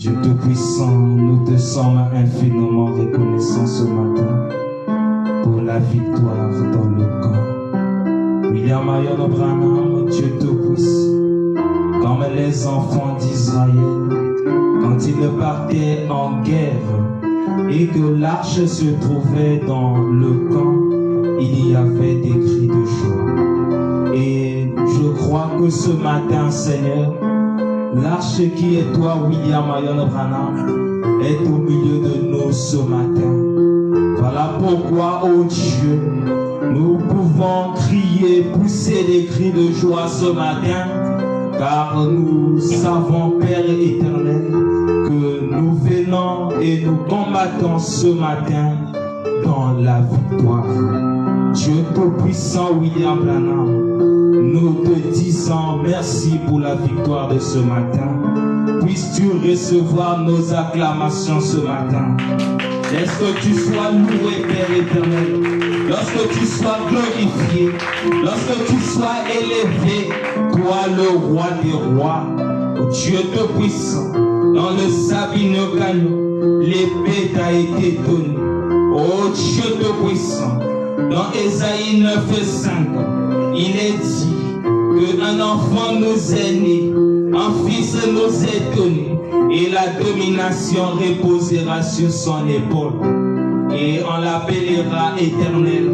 Dieu Tout-Puissant, nous te sommes infiniment reconnaissants ce matin pour la victoire dans le camp. William Marion Branham, Dieu Tout-Puissant, comme les enfants d'Israël, quand ils partaient en guerre et que l'arche se trouvait dans le camp, il y avait des cris de joie. Et je crois que ce matin, Seigneur, l'arche qui est toi, William Marion Branham, est au milieu de nous ce matin. Voilà pourquoi, oh Dieu, nous pouvons crier, pousser des cris de joie ce matin, car nous savons, Père éternel, que nous venons et nous combattons ce matin dans la victoire. Dieu Tout-Puissant, William Branham, nous te disons merci pour la victoire de ce matin. Puisses-tu recevoir nos acclamations ce matin. Laisse que tu sois loué, Père éternel. Lorsque tu sois glorifié, lorsque tu sois élevé, toi le roi des rois, Dieu Tout-Puissant, dans le Sabine-Canon, l'épée t'a été donnée. Oh Dieu Tout-Puissant, dans Ésaïe 9:5, il est dit qu'un enfant nous est né, un fils nous est donné, et la domination reposera sur son épaule. Et on l'appellera éternel,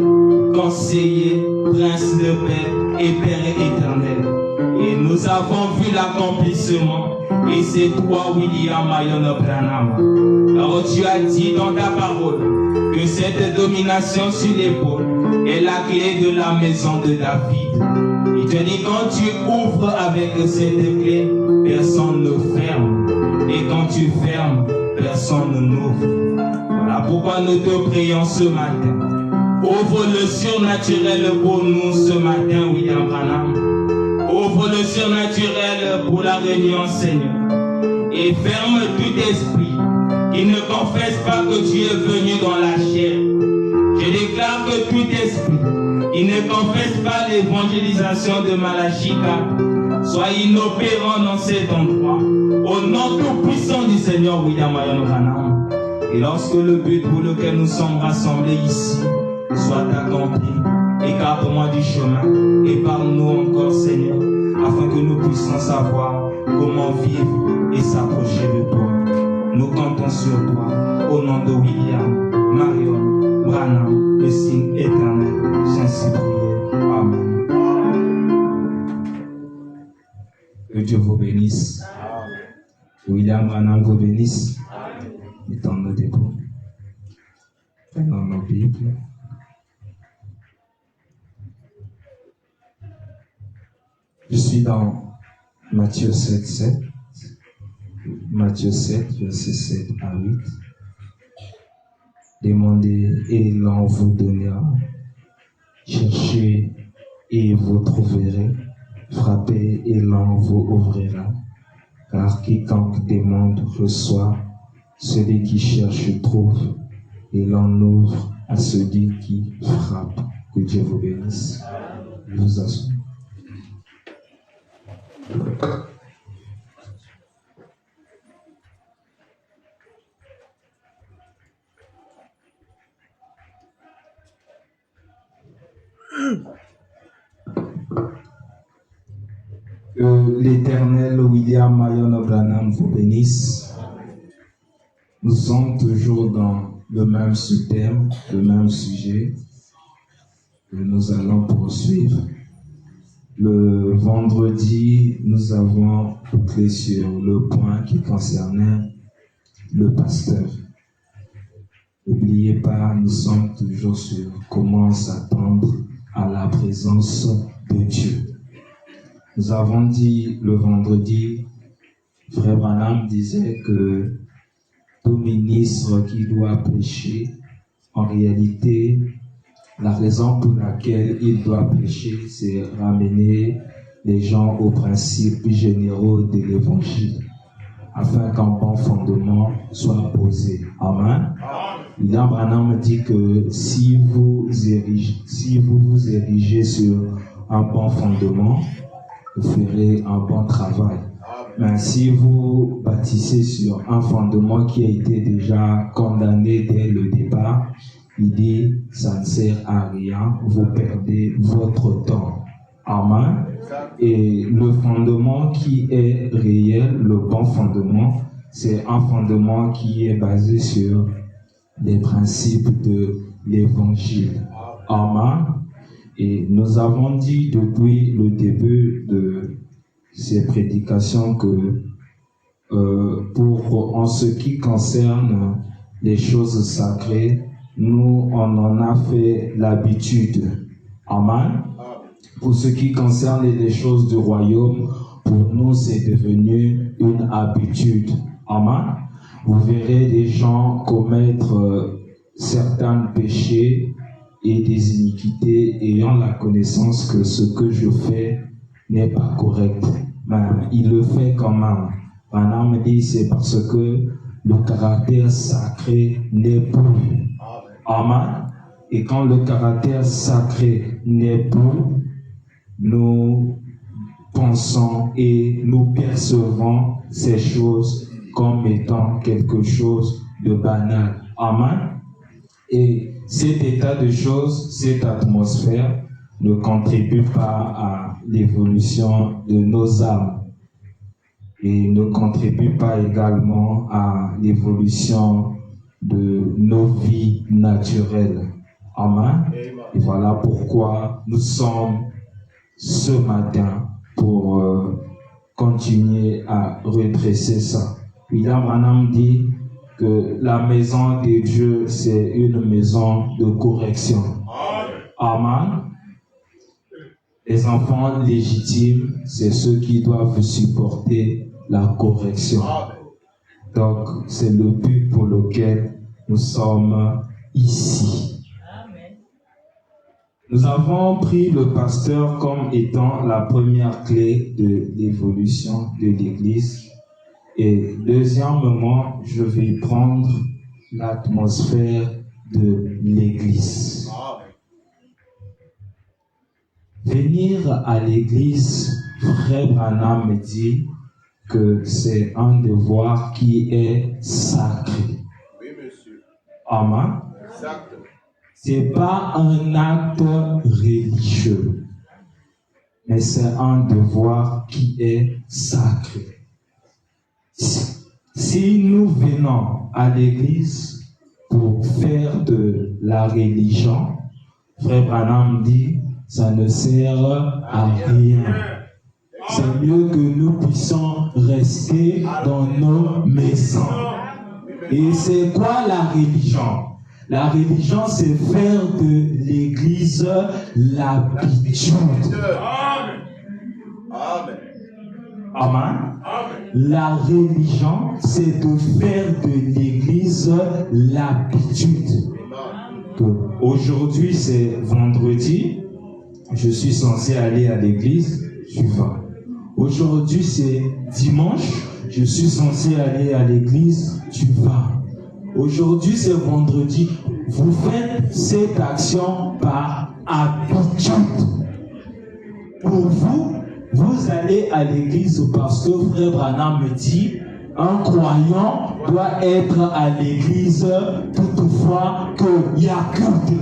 conseiller, prince de paix et père éternel. Et nous avons vu l'accomplissement, et c'est toi, William Marion Branham. Alors tu as dit dans ta parole que cette domination sur l'épaule est la clé de la maison de David. Il te dit quand tu ouvres avec cette clé, personne ne ferme. Et quand tu fermes, personne n'ouvre. Voilà pourquoi nous te prions ce matin. Ouvre le surnaturel pour nous ce matin, William Branham. Ouvre le surnaturel pour la réunion, Seigneur. Et ferme tout esprit qui ne confesse pas que tu es venu dans la chair. Je déclare que tout esprit qui ne confesse pas l'évangélisation de Malachie 4 soit inopérant dans cet endroit. Au nom tout-puissant du Seigneur William Marion Branham. Et lorsque le but pour lequel nous sommes rassemblés ici soit accompli, écarte-moi du chemin et parle-nous encore, Seigneur, afin que nous puissions savoir comment vivre et s'approcher de toi. Nous comptons sur toi, au nom de William Marion Branham, le signe éternel, j'ainsi prié. Amen. Que Dieu vous bénisse. William Branham vous bénisse. Mettons-nous debout. Prenons nos Bibles. Je suis dans Matthieu 7, Matthieu 7, versets 7 à 8. Demandez et l'on vous donnera. Cherchez et vous trouverez. Frappez et l'on vous ouvrira. Car quiconque demande reçoit, celui qui cherche trouve, et l'on ouvre à celui qui frappe. Que Dieu vous bénisse. Vous asseyez. Que l'Éternel William Marion Branham vous bénisse. Nous sommes toujours dans le même sous-thème, le même sujet que nous allons poursuivre. Le vendredi, nous avons bouclé sur le point qui concernait le pasteur. N'oubliez pas, nous sommes toujours sur comment s'attendre à la présence de Dieu. Nous avons dit le vendredi, Frère Branham disait que tout ministre qui doit prêcher, en réalité, la raison pour laquelle il doit prêcher, c'est ramener les gens aux principes généraux de l'évangile, afin qu'un bon fondement soit posé. Amen. William Branham dit que si vous vous érigez sur un bon fondement, vous ferez un bon travail. Mais si vous bâtissez sur un fondement qui a été déjà condamné dès le départ, il dit, ça ne sert à rien, vous perdez votre temps. Amen. Et le fondement qui est réel, le bon fondement, c'est un fondement qui est basé sur les principes de l'évangile. Amen. Et nous avons dit depuis le début de ces prédications que en ce qui concerne les choses sacrées, nous, on en a fait l'habitude. Amen. Pour ce qui concerne les choses du royaume, pour nous, c'est devenu une habitude. Amen. Vous verrez des gens commettre certains péchés et des iniquités ayant la connaissance que ce que je fais n'est pas correct. Mais il le fait quand même. Maintenant, me dit c'est parce que le caractère sacré n'est plus. Amen. Et quand le caractère sacré n'est plus, nous pensons et nous percevons ces choses comme étant quelque chose de banal. Amen. Et cet état de choses, cette atmosphère ne contribue pas à l'évolution de nos âmes et ne contribue pas également à l'évolution de nos vies naturelles. Amen. Et voilà pourquoi nous sommes ce matin pour continuer à redresser ça. William Branham dit que la maison de Dieu, c'est une maison de correction. Amen. Les enfants légitimes, c'est ceux qui doivent supporter la correction. Donc, c'est le but pour lequel nous sommes ici. Nous avons pris le pasteur comme étant la première clé de l'évolution de l'Église. Et deuxièmement, je vais prendre l'atmosphère de l'Église. Venir à l'Église, Frère Branham me dit que c'est un devoir qui est sacré. Oui, monsieur. Amen. Exactement. C'est pas un acte religieux, mais c'est un devoir qui est sacré. Si nous venons à l'église pour faire de la religion, Frère Branham dit, ça ne sert à rien. C'est mieux que nous puissions rester dans nos maisons. Et c'est quoi la religion? La religion, c'est faire de l'église l'habitude. Amen. Amen. La religion, c'est de faire de l'église l'habitude. Aujourd'hui, c'est vendredi. Je suis censé aller à l'église. Je vais. Aujourd'hui, c'est dimanche. Je suis censé aller à l'église. Tu vas. Aujourd'hui, c'est vendredi. Vous faites cette action par habitude. Pour vous, vous allez à l'église parce que Frère Branham me dit, un croyant doit être à l'église toutefois qu'il y a culte.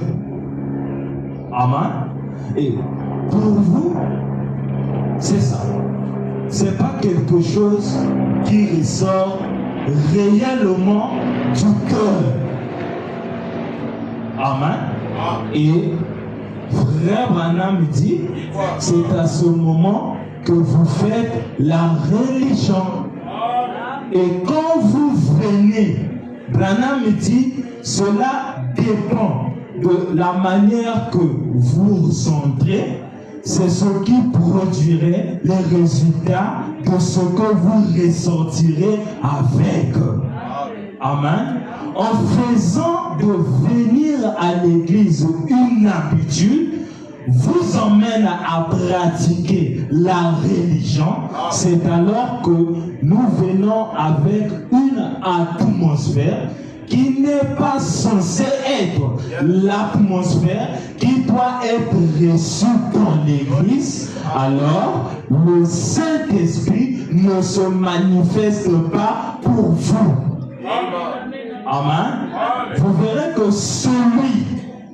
Amen. Et pour vous, c'est ça. C'est pas quelque chose qui ressort réellement du cœur. Amen. Et Frère Branham dit, c'est à ce moment que vous faites la religion. Et quand vous venez, Branham dit, cela dépend de la manière que vous ressentez. C'est ce qui produirait les résultats de ce que vous ressentirez avec. Amen. En faisant de venir à l'église une habitude, vous emmène à pratiquer la religion. C'est alors que nous venons avec une atmosphère qui n'est pas censé être l'atmosphère qui doit être reçue dans l'église, alors le Saint-Esprit ne se manifeste pas pour vous. Amen. Vous verrez que celui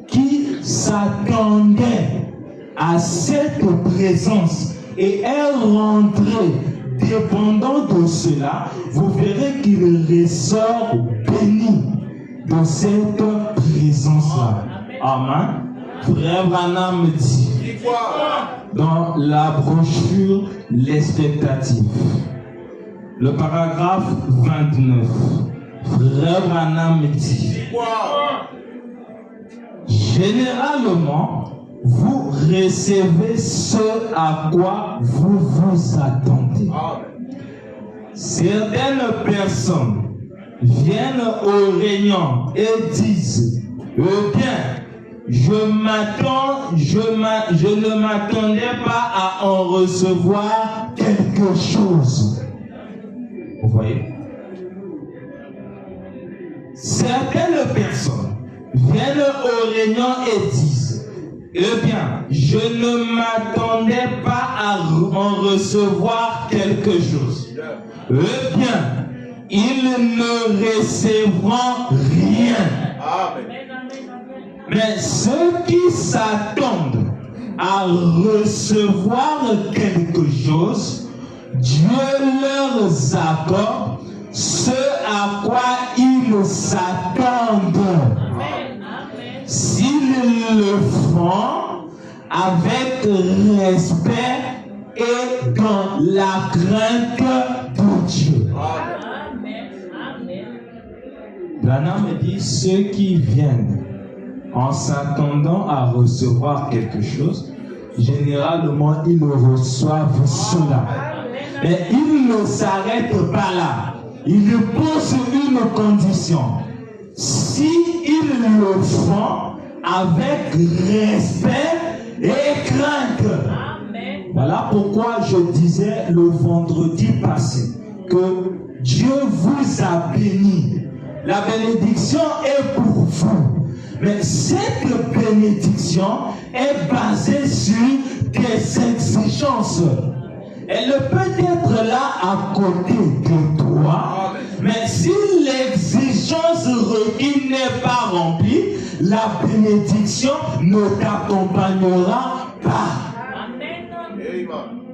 qui s'attendait à cette présence et est rentré dépendant de cela, vous verrez qu'il ressort béni de cette présence-là. Amen. Frère Branham dit dans la brochure L'expectative, le paragraphe 29, Frère Branham dit: généralement, vous recevez ce à quoi vous vous attendez. Certaines personnes viennent aux réunions et disent: eh bien, je ne m'attendais pas à en recevoir quelque chose. Vous voyez? Certaines personnes viennent aux réunions et disent: eh bien, je ne m'attendais pas à en recevoir quelque chose. Eh bien, ils ne recevront rien. Mais ceux qui s'attendent à recevoir quelque chose, Dieu leur accorde ce à quoi ils s'attendent. S'ils le font avec respect et dans la crainte de Dieu. Branham dit: ceux qui viennent en s'attendant à recevoir quelque chose, généralement ils reçoivent cela. Mais ils ne s'arrêtent pas là. Ils posent une condition. Si ils le font avec respect et crainte. Voilà pourquoi je disais le vendredi passé que Dieu vous a béni. La bénédiction est pour vous. Mais cette bénédiction est basée sur des exigences. Elle peut être là à côté de toi, mais si l'exigence requise n'est pas remplie, la bénédiction ne t'accompagnera pas.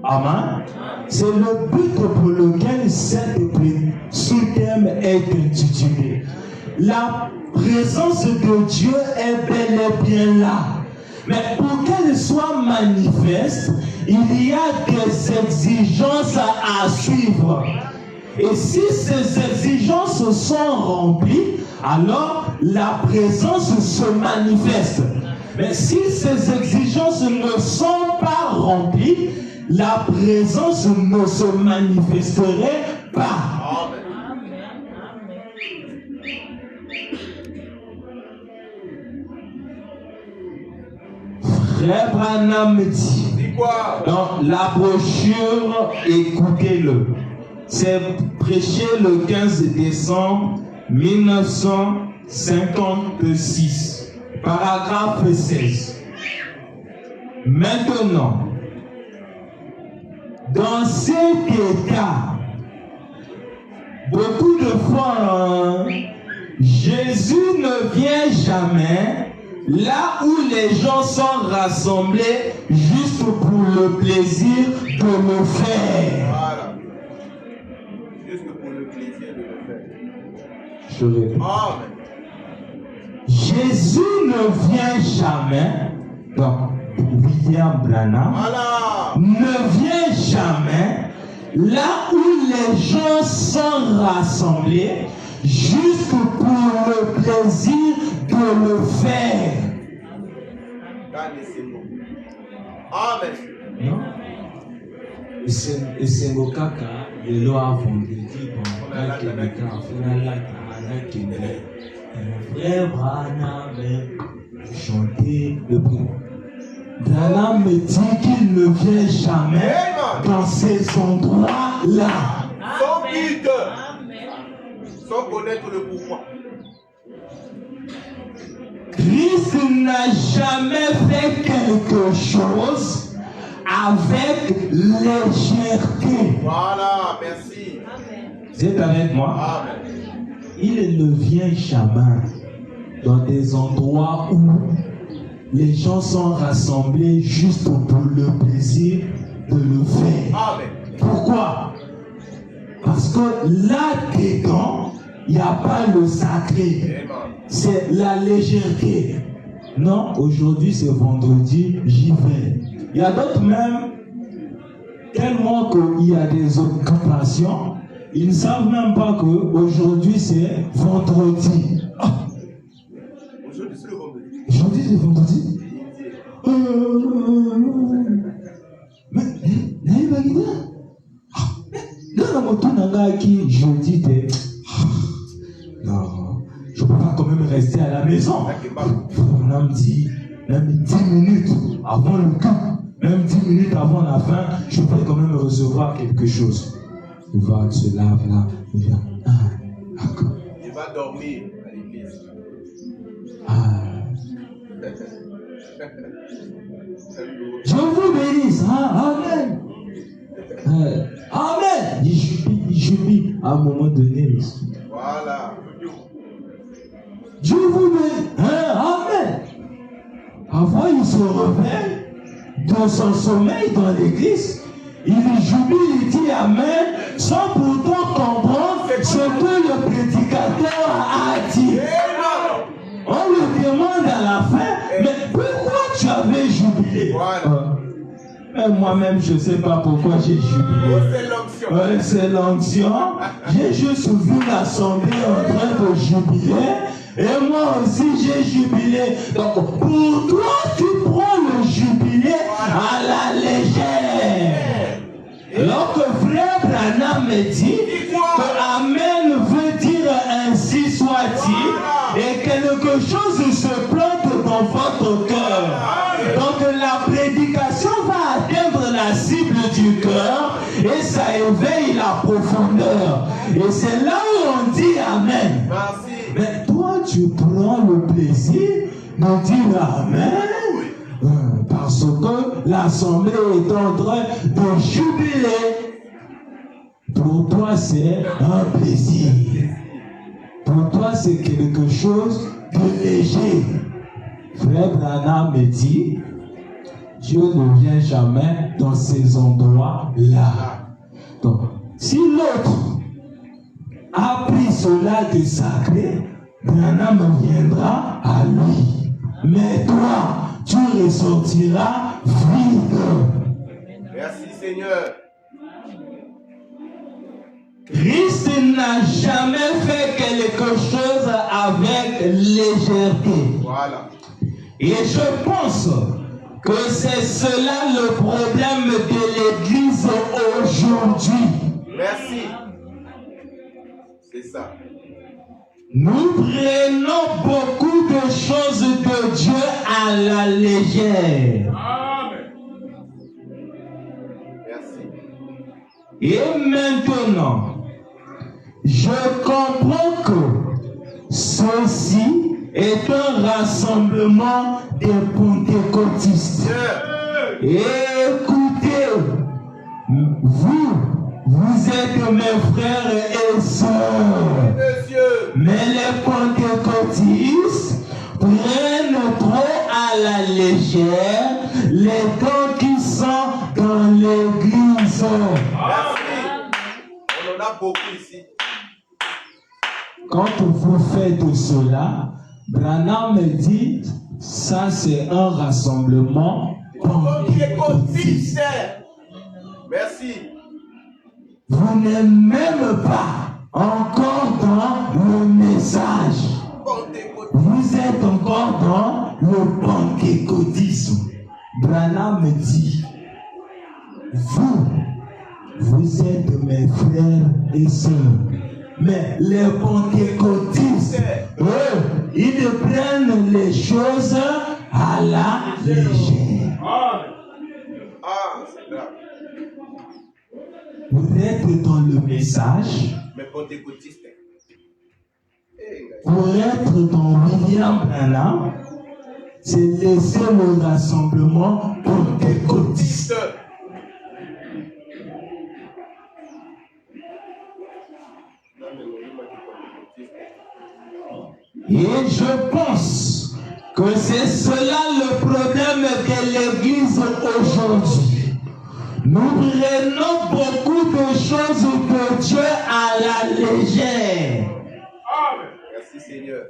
Amen. C'est le but pour lequel cette sous-thème est intitulé. La présence de Dieu est bel et bien là. Mais pour qu'elle soit manifeste, il y a des exigences à suivre. Et si ces exigences sont remplies, alors la présence se manifeste. Mais si ces exigences ne sont pas remplies, la présence ne se manifesterait pas. Frère Branham dit dans la brochure, écoutez-le, c'est prêché le 15 décembre 1956, paragraphe 16. Maintenant, dans cet état, beaucoup de fois, Jésus ne vient jamais là où les gens sont rassemblés juste pour le plaisir de le faire. Voilà. Juste pour le plaisir de le faire. Je répète. Amen. Jésus ne vient jamais, donc William Branham ne vient jamais là où les gens sont rassemblés juste pour le plaisir de le faire. Amen. Non? Esengo kaka lelo a vendredi bon nakendeka finalaka nakende frère Branham chanter le prix. Branham me dit qu'il ne vient jamais dans ces endroits-là. Sans but, sans connaître le pourquoi. Christ n'a jamais fait quelque chose avec légèreté. Voilà, merci. Vous êtes avec moi? Amen. Il ne vient jamais dans des endroits où les gens sont rassemblés juste pour le plaisir de le faire. Amen. Pourquoi? Parce que là-dedans, il n'y a pas le sacré. Amen. C'est la légèreté. Non, aujourd'hui c'est vendredi, j'y vais. Il y a d'autres même, tellement qu'il y a des occupations, ils ne savent même pas qu'aujourd'hui c'est vendredi. Ah. Aujourd'hui c'est le vendredi. Aujourd'hui c'est vendredi. Mais, jeudi, non, je ne peux pas quand même rester à la maison. On me dit, même 10 minutes avant le camp, même 10 minutes avant la fin, je peux quand même recevoir quelque chose. Il va, tu te laves là, il vient. Ah, d'accord. Il va dormir à l'église. Ah. Je vous bénisse. Ah, amen. Amen. Il jubile à un moment donné. Voilà. Je vous bénisse. Amen. Parfois, il se réveille dans son sommeil dans l'église. Il jubile, il dit Amen, sans pourtant comprendre ce que le prédicateur a dit. On lui demande à la fin, mais pourquoi tu avais jubilé? Mais moi-même, je ne sais pas pourquoi j'ai jubilé. C'est l'onction. C'est l'onction. J'ai juste vu l'assemblée en train de jubiler. Et moi aussi, j'ai jubilé. Donc, pour toi, tu prends le jubilé à la légère. Alors que frère Branham me dit que Amen veut dire ainsi soit-il, et quelque chose se plante dans votre cœur. Donc la prédication va atteindre la cible du cœur et ça éveille la profondeur. Et c'est là où on dit Amen. Merci. Mais toi, tu prends le plaisir de dire Amen. Parce que l'assemblée est en train de jubiler. Pour toi, c'est un plaisir. Pour toi, c'est quelque chose de léger. Frère Branham me dit, Dieu ne vient jamais dans ces endroits-là. Donc, si l'autre a pris cela de sacré, Branham viendra à lui. Mais toi, tu ressortiras vide. Merci Seigneur. Christ n'a jamais fait quelque chose avec légèreté. Voilà. Et je pense que c'est cela le problème de l'Église aujourd'hui. Merci. C'est ça. Nous prenons beaucoup de choses de Dieu à la légère. Amen. Merci. Et maintenant, je comprends que ceci est un rassemblement des pentecôtistes. Et écoutez, vous êtes mes frères et sœurs. Mais les pentecôtistes prennent trop à la légère les temps qui sont dans l'église. Merci. On en a beaucoup ici. Quand vous faites cela, Branham me dit, ça c'est un rassemblement pentecôtiste. Merci. Vous n'êtes même pas encore dans le message. Vous êtes encore dans le pentecôtisme. Branham me dit, vous êtes mes frères et sœurs. Mais les pentecôtistes, eux, ils prennent les choses à la légère. Ah, c'est grave. Vous êtes dans le message. Mais pentecôtiste. pour être dans William Branham, c'est laisser le rassemblement pentecôtiste. Et je pense que c'est cela le problème de l'Église aujourd'hui. Nous prenons beaucoup de choses de Dieu à la légère. Merci Seigneur.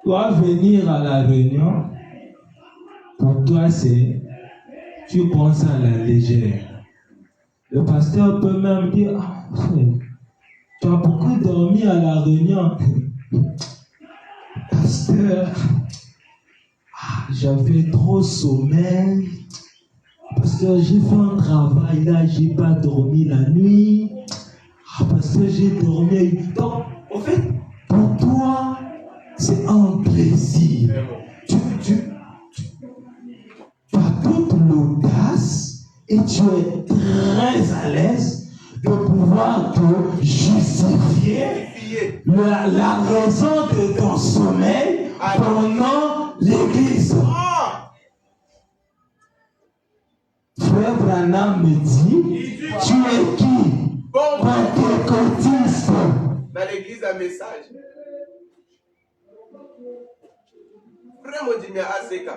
Toi, venir à la réunion, pour toi, c'est tu prends ça à la légère. Le pasteur peut même dire, ah, tu as beaucoup dormi à la réunion. Pasteur, j'avais trop sommeil. Pasteur, j'ai fait un travail là, j'ai pas dormi la nuit. Pasteur, j'ai dormi. Donc, en fait, pour toi, c'est un plaisir. Tu as toute l'audace et tu es très à l'aise de pouvoir te justifier la raison de ton sommeil pendant l'église. Frère Branham me dit, tu es qui? Pentecôtiste. Dans l'église, un message. Frère Modimia Aseka.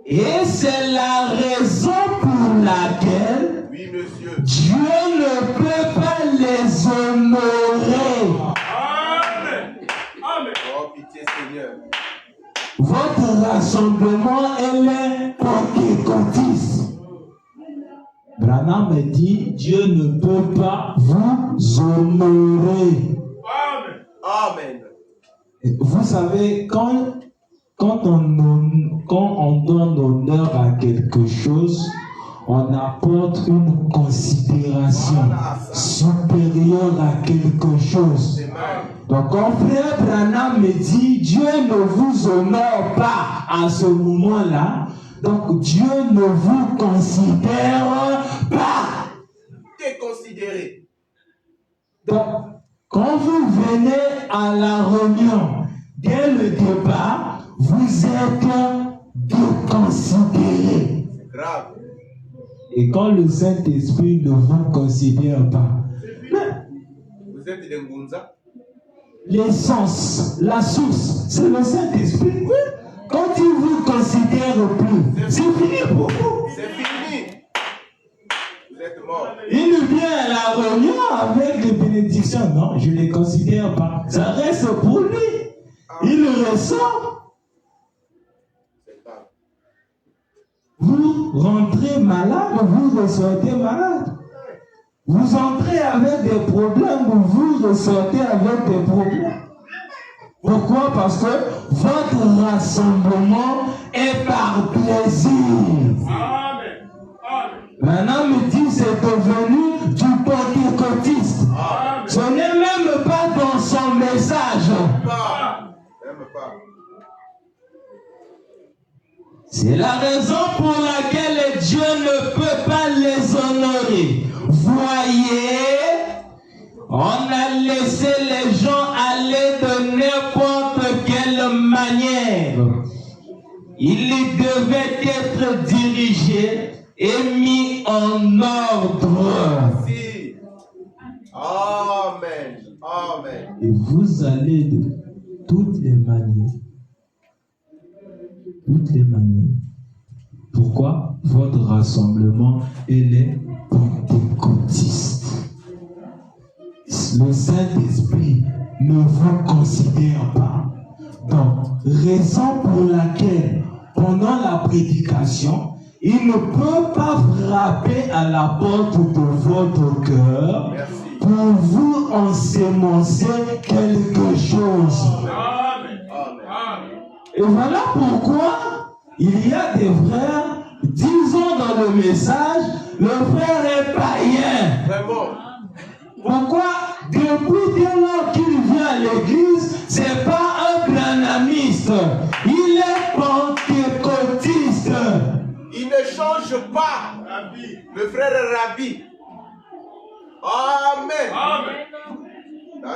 Et c'est la raison pour laquelle Dieu ne peut pas les honorer. Amen. Amen. Oh, pitié Seigneur. Votre rassemblement, elle est pentecôtiste. Branham me dit, Dieu ne peut pas vous honorer. Amen. Amen. Vous savez, quand on donne honneur à quelque chose, on apporte une considération supérieure à quelque chose. Donc, quand frère Branham me dit, Dieu ne vous honore pas à ce moment-là, donc Dieu ne vous considère pas. Déconsidéré. Donc, quand vous venez à la réunion, dès le départ, vous êtes déconsidéré. Grave. Et quand le Saint-Esprit ne vous considère pas, vous êtes des Ngunza? L'essence, la source, c'est le Saint-Esprit. Oui. Quand il ne vous considère plus, c'est fini pour vous. C'est fini. Vous êtes mort. Il vient à la réunion avec les bénédictions. Non, je ne les considère pas. Ça reste pour lui. Il ressort. Vous rentrez malade, vous ressortez malade. Vous entrez avec des problèmes, vous ressortez avec des problèmes. Pourquoi? Parce que votre rassemblement est par plaisir. Amen. Amen. Maintenant, me dit c'est devenu du pentecôtiste. Ce n'est même pas dans son message. Même pas. C'est la raison pour laquelle Dieu ne peut pas les honorer. Voyez, on a laissé les gens aller de n'importe quelle manière. Ils devaient être dirigés et mis en ordre. Si. Amen. Amen. Et vous allez de toutes les manières. Toutes les manières. Pourquoi? Votre rassemblement, il est pentecôtiste. Le Saint-Esprit ne vous considère pas. Donc, raison pour laquelle, pendant la prédication, il ne peut pas frapper à la porte de votre cœur pour vous ensemencer quelque chose. Amen. Amen. Et voilà pourquoi il y a des frères, disons dans le message, le frère est païen. Vraiment. Pourquoi? Depuis dès lors qu'il vient à l'église, c'est pas un branhamiste. Il est pentecôtiste. Il ne change pas. Le frère est Rabbi. Amen.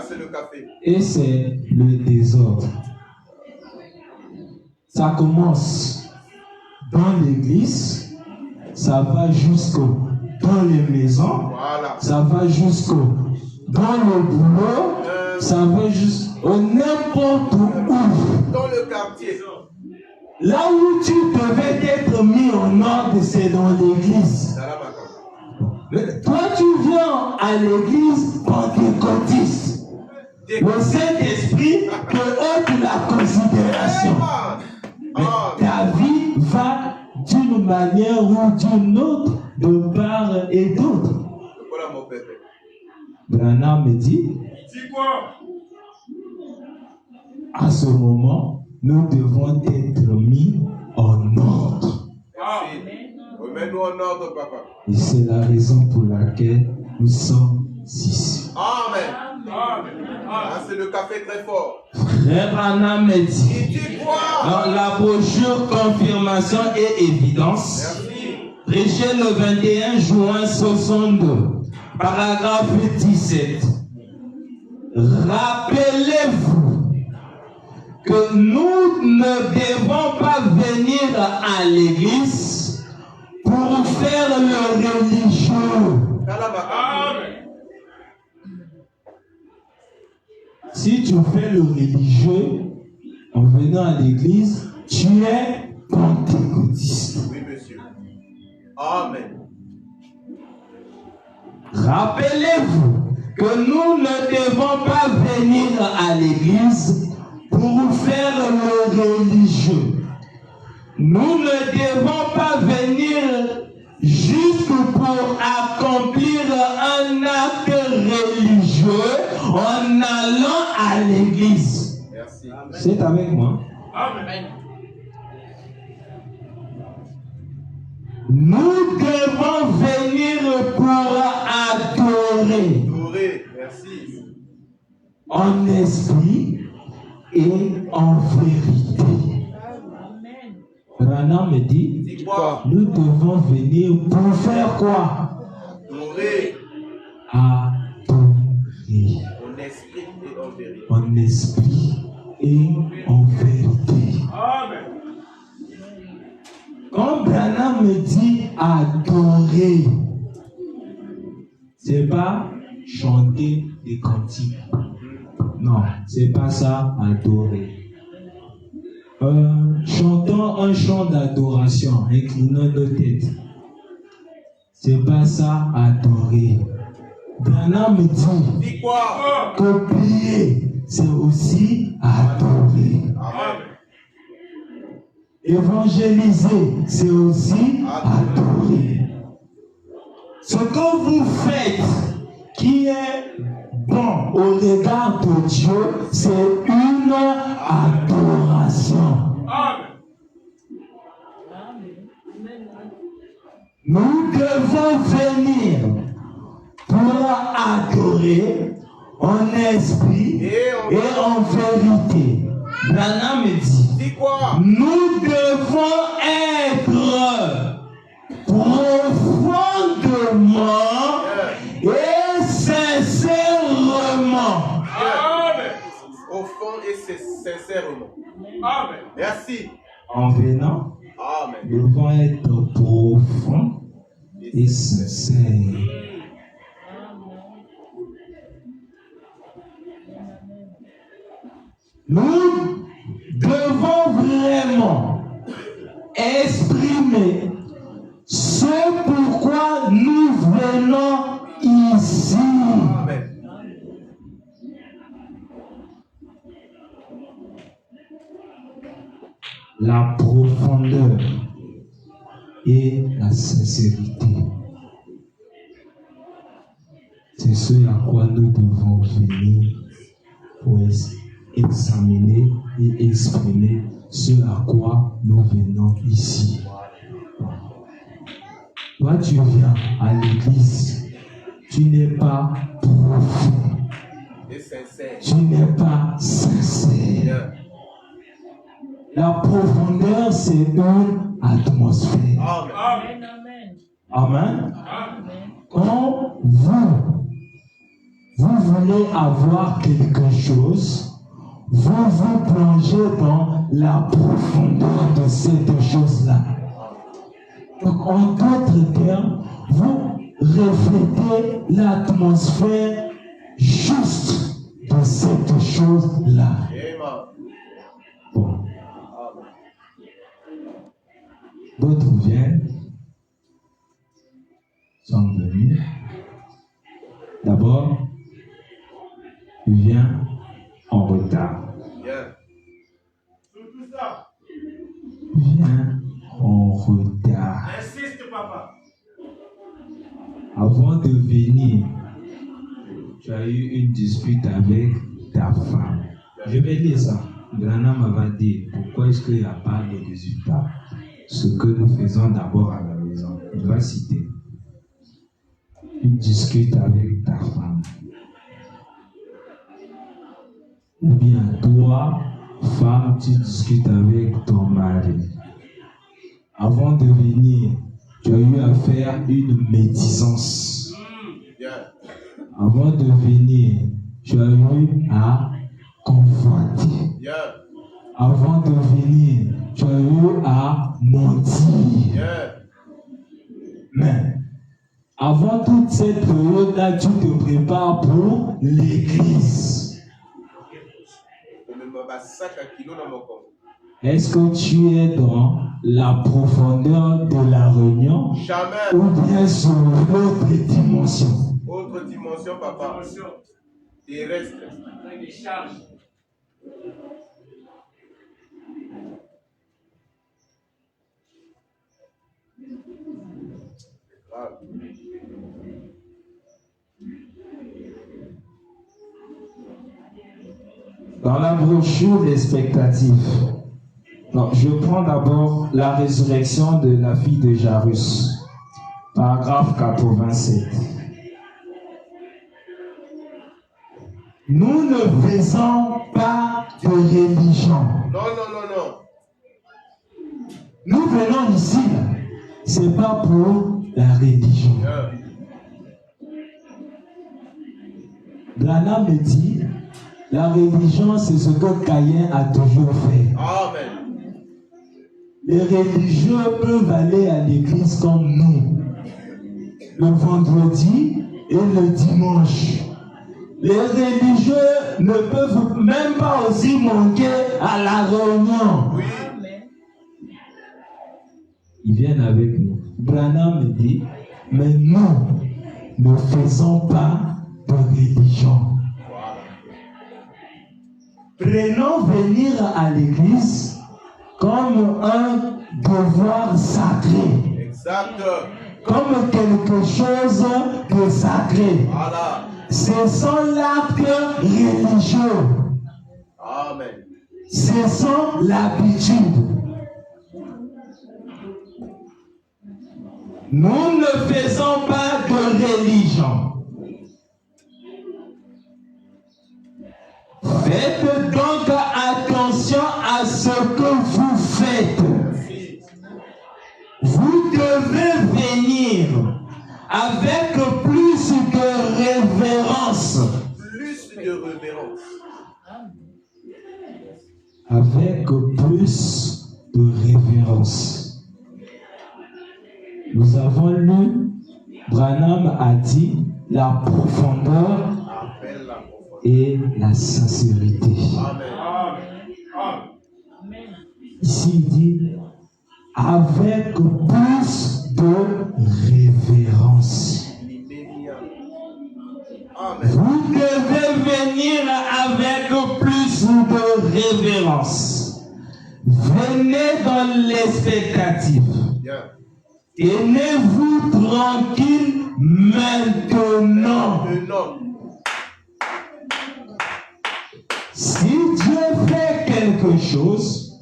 c'est le café. Et c'est le désordre. Ça commence dans l'église, ça va jusqu'au dans les maisons, Voilà. ça va jusqu'au dans le boulot, ça va jusqu'au n'importe où. Dans le quartier. Là où tu devais être mis en ordre, c'est dans l'église. Mais toi, tu viens à l'église pentecôtiste. Le Saint-Esprit te ôte la considération. Mais ta vie va d'une manière ou d'une autre, de part et d'autre. Voilà mon père. Branham me dit, à ce moment, nous devons être mis en ordre. Remets-nous en ordre, papa. Et c'est la raison pour laquelle nous sommes ici. Amen. Ah, c'est le café très fort. Frère Branham me dit, dans la brochure confirmation et évidence, prêché le 21 juin 62, paragraphe 17. Rappelez-vous que nous ne devons pas venir à l'église pour faire le religieux. Si tu fais le religieux en venant à l'église, tu es pentecôtiste. Oui, monsieur. Amen. Rappelez-vous que nous ne devons pas venir à l'église pour faire le religieux. Nous ne devons pas venir juste pour accomplir un acte religieux en allant à l'église. Merci. C'est avec moi. Amen. Nous devons venir pour adorer. Adorer. Merci. En esprit et en vérité. Rana me dit, nous devons venir pour faire quoi? Adorer. Adorer. En esprit et en vérité. En esprit et en vérité. Amen. Quand Branham me dit adorer, c'est pas chanter des cantiques. Non, c'est pas ça, adorer. Chantons un chant d'adoration, inclinant nos têtes. C'est pas ça, adorer. Branham me dit que prier, c'est aussi adorer. Amen. Évangéliser, c'est aussi adorer. Ce que vous faites, qui est bon au regard de Dieu, c'est une adoration. Nous devons venir pour adorer en esprit et en vérité. Branham me dit, nous devons être profondément et sincèrement. Au fond et sincèrement. Amen. Merci. En venant, Amen. nous devons être profonds et sincères. Nous devons vraiment exprimer ce pourquoi nous venons ici. Amen. La profondeur et la sincérité. C'est ce à quoi nous devons venir pour examiner et exprimer ce à quoi nous venons ici. Toi, tu viens à l'église, tu n'es pas profond, Et sincère. tu n'es pas sincère. La profondeur, c'est une atmosphère. Amen. Amen. Quand vous voulez avoir quelque chose, vous vous plongez dans la profondeur de cette chose-là. Donc, en d'autres termes, vous reflétez l'atmosphère juste de cette chose-là. Bon. D'autres viennent, sont venus. D'abord, il vient en retard. Il vient en retard. Insiste, papa. Avant de venir, tu as eu une dispute avec ta femme. Je vais dire ça. Branham va dire pourquoi est-ce qu'il n'y a pas de résultat. Ce que nous faisons d'abord à la maison. Il va citer. Tu discutes avec ta femme. Ou bien toi, femme, tu discutes avec ton mari. Avant de venir, tu as eu à faire une médisance. Avant de venir, tu as eu à convoiter. Avant de venir, tu as eu à mentir. Mais avant toute cette période-là, tu te prépares pour l'église. Est-ce que tu es dans la profondeur de la réunion? Jamais. Ou bien sur l'autre dimension? Autre dimension, papa. Terrestre. Dans la brochure l'expectative, je prends d'abord la résurrection de la fille de Jairus, paragraphe 87. Nous ne faisons pas de religion. Non. Nous venons ici, c'est pas pour la religion. Branham me dit, la religion, c'est ce que Caïn a toujours fait. Amen. Les religieux peuvent aller à l'église comme nous, le vendredi et le dimanche. Les religieux ne peuvent même pas aussi manquer à la réunion. Oui. Ils viennent avec nous. Branham me dit, mais nous ne faisons pas de religion. Prenons venir à l'église comme un devoir sacré. Exact. Comme quelque chose de sacré. Voilà. Ce sont l'acte religieux. Amen. Ce sont l'habitude. Nous ne faisons pas de religion. Faites donc attention à ce que vous faites. Vous devez venir avec plus de révérence. Plus de révérence. Avec plus de révérence. Nous avons lu, Branham a dit, la profondeur et la sincérité. Amen. Ici, il dit, avec plus de révérence. Amen. Vous devez venir avec plus de révérence. Venez dans l'expectative. Tenez-vous tranquille maintenant. Si Dieu fait quelque chose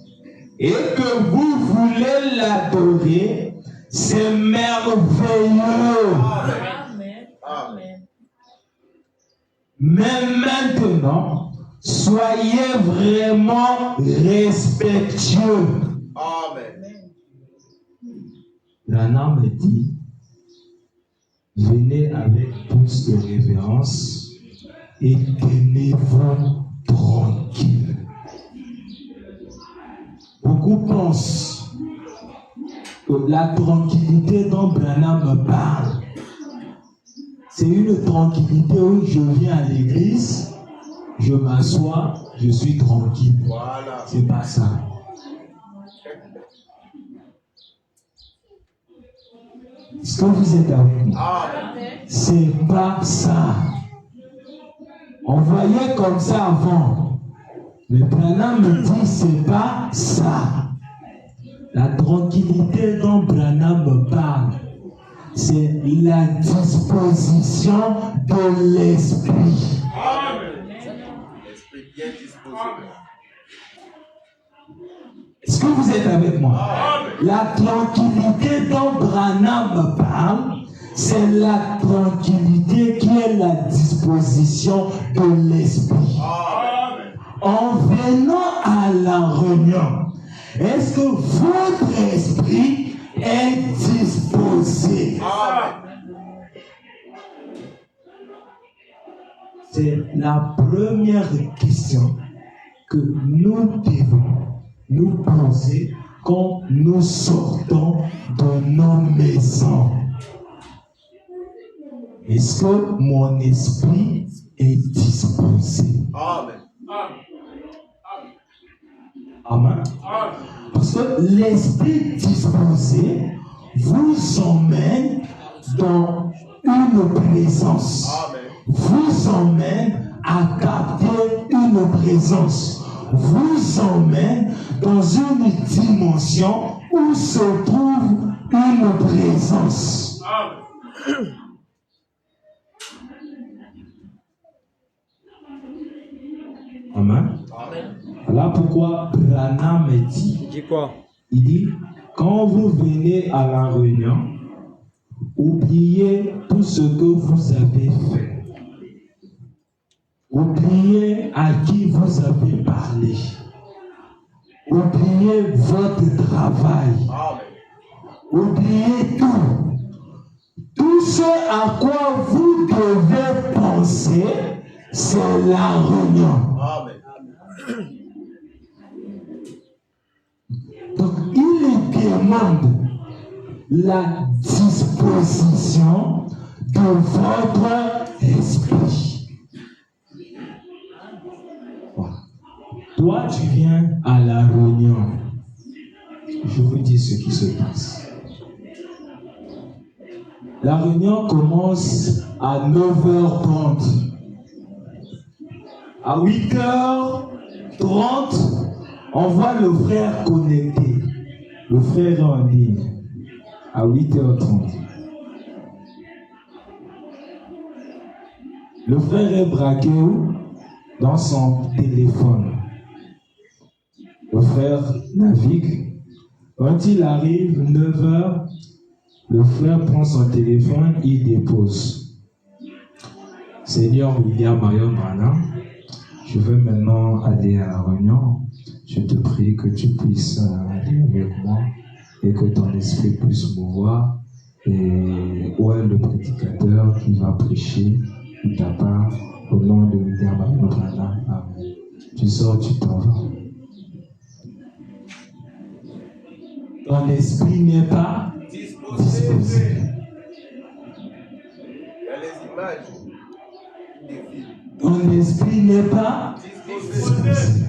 et que vous voulez l'adorer, c'est merveilleux. Amen. Mais maintenant, soyez vraiment respectueux. Amen. Branham me dit, venez avec plus de révérence et tenez-vous tranquille. Beaucoup pensent que la tranquillité dont Branham me parle, c'est une tranquillité où je viens à l'église, je m'assois, je suis tranquille. Voilà. C'est pas ça. Est-ce que vous êtes avec moi? C'est pas ça. On voyait comme ça avant. Mais Branham me dit c'est pas ça. La tranquillité dont Branham me parle, c'est la disposition de l'esprit. L'esprit bien disposé. Est-ce que vous êtes avec moi? La tranquillité dont Branham me parle, c'est la tranquillité qui est la disposition de l'esprit. En venant à la réunion, est-ce que votre esprit est disposé? C'est la première question que nous devons nous poser quand nous sortons de nos maisons. Est-ce que mon esprit est disposé? Amen. Parce que l'esprit disposé vous emmène dans une présence. Vous emmène à capter une présence. Vous emmène dans une dimension où se trouve une présence. Amen. Voilà pourquoi Branham dit. Dis quoi? Il dit, quand vous venez à la réunion, oubliez tout ce que vous avez fait. Oubliez à qui vous avez parlé. Oubliez votre travail. Oubliez tout. Tout ce à quoi vous devez penser, c'est la réunion. Donc, il demande la disposition de votre esprit. Voilà. Toi, tu viens à la réunion. Je vous dis ce qui se passe. La réunion commence à 9h30. À 8h30, on voit le frère connecté. Le frère est en ligne. À 8h30. Le frère est braqué dans son téléphone. Le frère navigue. Quand il arrive, 9h, le frère prend son téléphone, il dépose. Seigneur William Marion Branham, je veux maintenant aller à la réunion. Je te prie que tu puisses aller avec moi et que ton esprit puisse me voir. Et où est le prédicateur qui va prêcher de ta part au nom de William Marion Branham. Amen. Tu sors, tu t'en vas. Ton esprit n'est pas disposé. Il y a les images des films. Ton esprit n'est pas disposé.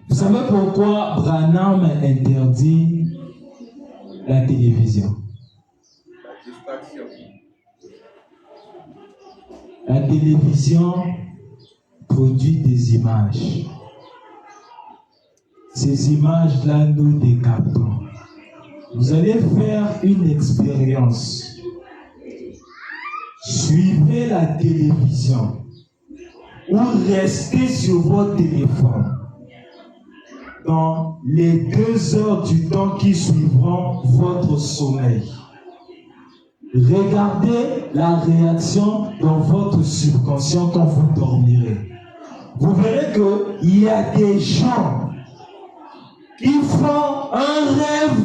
Vous savez pourquoi Branham interdit la télévision? La distraction. La télévision produit des images. Ces images-là, nous décaptons. Vous allez faire une expérience. Suivez la télévision ou restez sur votre téléphone. Dans les 2 heures du temps qui suivront votre sommeil, regardez la réaction dans votre subconscient quand vous dormirez. Vous verrez qu'il y a des gens qui font un rêve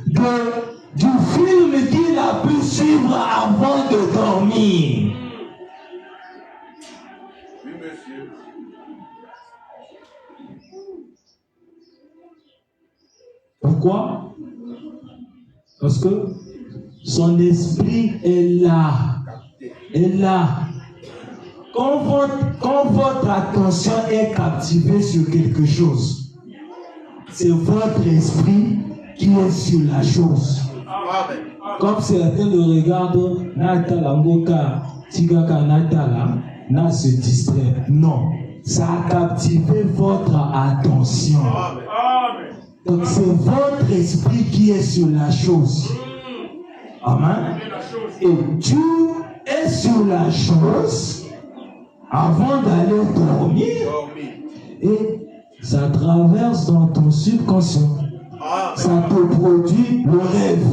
du film qu'il a pu suivre avant Pourquoi? Parce que son esprit est là. Est là. Quand votre attention est captivée sur quelque chose, c'est votre esprit qui est sur la chose. Comme certains le regardent, Natala Ngoka, Tigaka Natala, n'a se distrait. Non, ça a captivé votre attention. Donc c'est votre esprit qui est sur la chose. Amen. Et tu es sur la chose avant d'aller dormir. Et ça traverse dans ton subconscient. Ça te produit le rêve.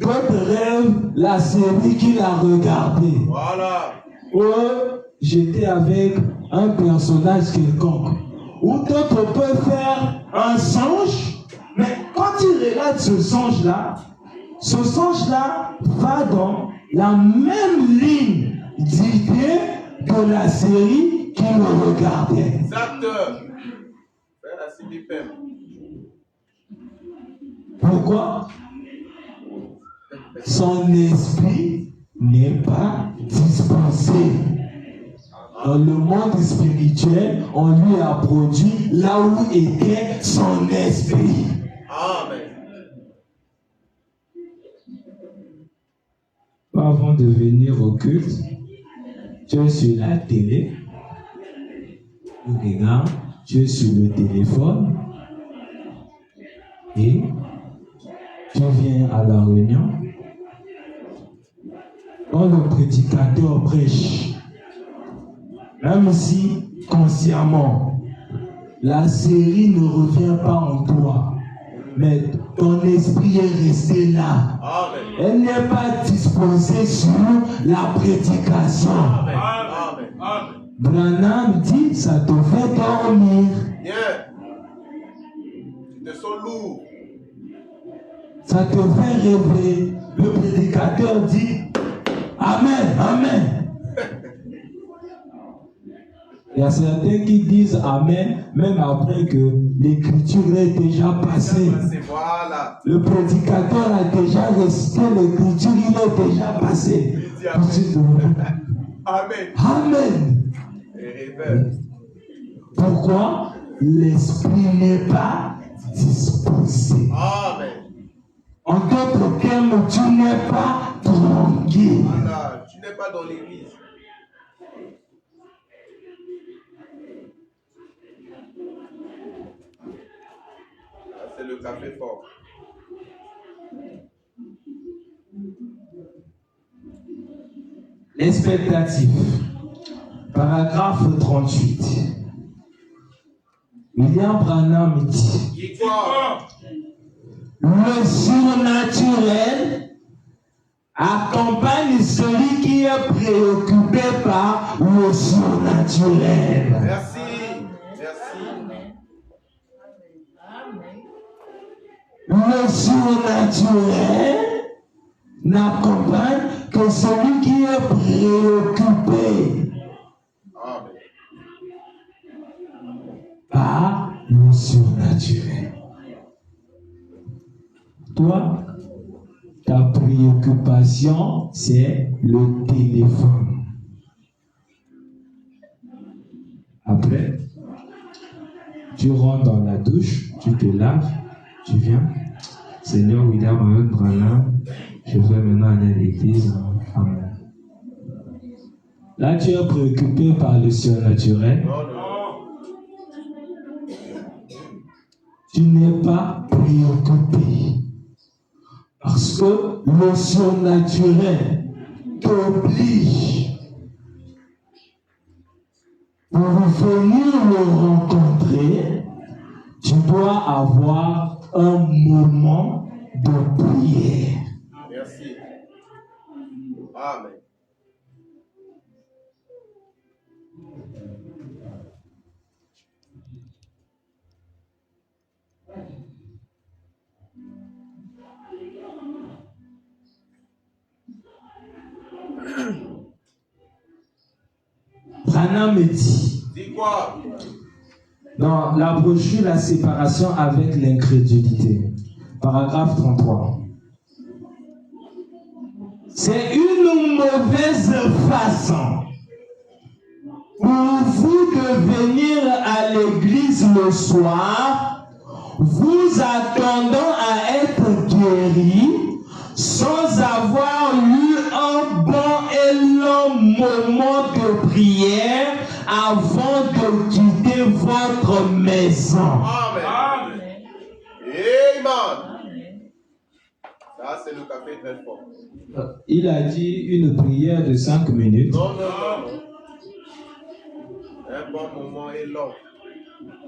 Votre rêve, la série qu'il a regardée. Voilà. Ou j'étais avec un personnage quelconque. Ou d'autres peuvent faire un songe, mais quand il regarde ce songe-là va dans la même ligne d'idée que la série qu'il regardait. Exact. Faire la CDPM. Pourquoi? Son esprit n'est pas disposé. Dans le monde spirituel, on lui a produit là où était son esprit. Amen. Avant de venir au culte, tu es sur la télé, tu regardes, tu es sur le téléphone et tu viens à la réunion. Quand le prédicateur prêche, même si consciemment, la série ne revient pas en toi, mais ton esprit est resté là. Amen. Elle n'est pas disposée sur la prédication. Amen. Amen. Branham dit, ça te fait dormir. Bien. Tu te sens lourd. Ça te fait rêver. Le prédicateur dit, Amen, Amen. Il y a certains qui disent Amen, même après que l'écriture est déjà passée. Voilà. Le prédicateur a déjà resté l'écriture, il est déjà passé. Amen. Amen. Pourquoi? L'esprit n'est pas disposé. Amen. En d'autres termes, tu n'es pas tranquille. Voilà. Tu n'es pas dans l'église. C'est le café fort. L'expectative. Paragraphe 38. William Branham dit, le surnaturel accompagne celui qui est préoccupé par le surnaturel. Merci. Merci. Le surnaturel n'accompagne que celui qui est préoccupé Amen. par le surnaturel. Toi, ta préoccupation, c'est le téléphone. Après, tu rentres dans la douche, tu te laves, tu viens. Seigneur William Branham, je vais maintenant aller à l'église. Amen. Là, tu es préoccupé par le surnaturel. Tu n'es pas préoccupé. Parce que le surnaturel t'oblige. Pour venir le rencontrer, tu dois avoir un moment de prière. Merci. Amen. Branham me dit, Dis quoi? Dans la brochure La séparation avec l'incrédulité, paragraphe 33. C'est une mauvaise façon pour vous de venir à l'église le soir, vous attendant à être guéri sans avoir eu un bon et long moment de prière avant de quitter votre maison. Amen. Amen. Ça, c'est le café très fort. Il a dit une prière de 5 minutes. Non. Un bon moment est long.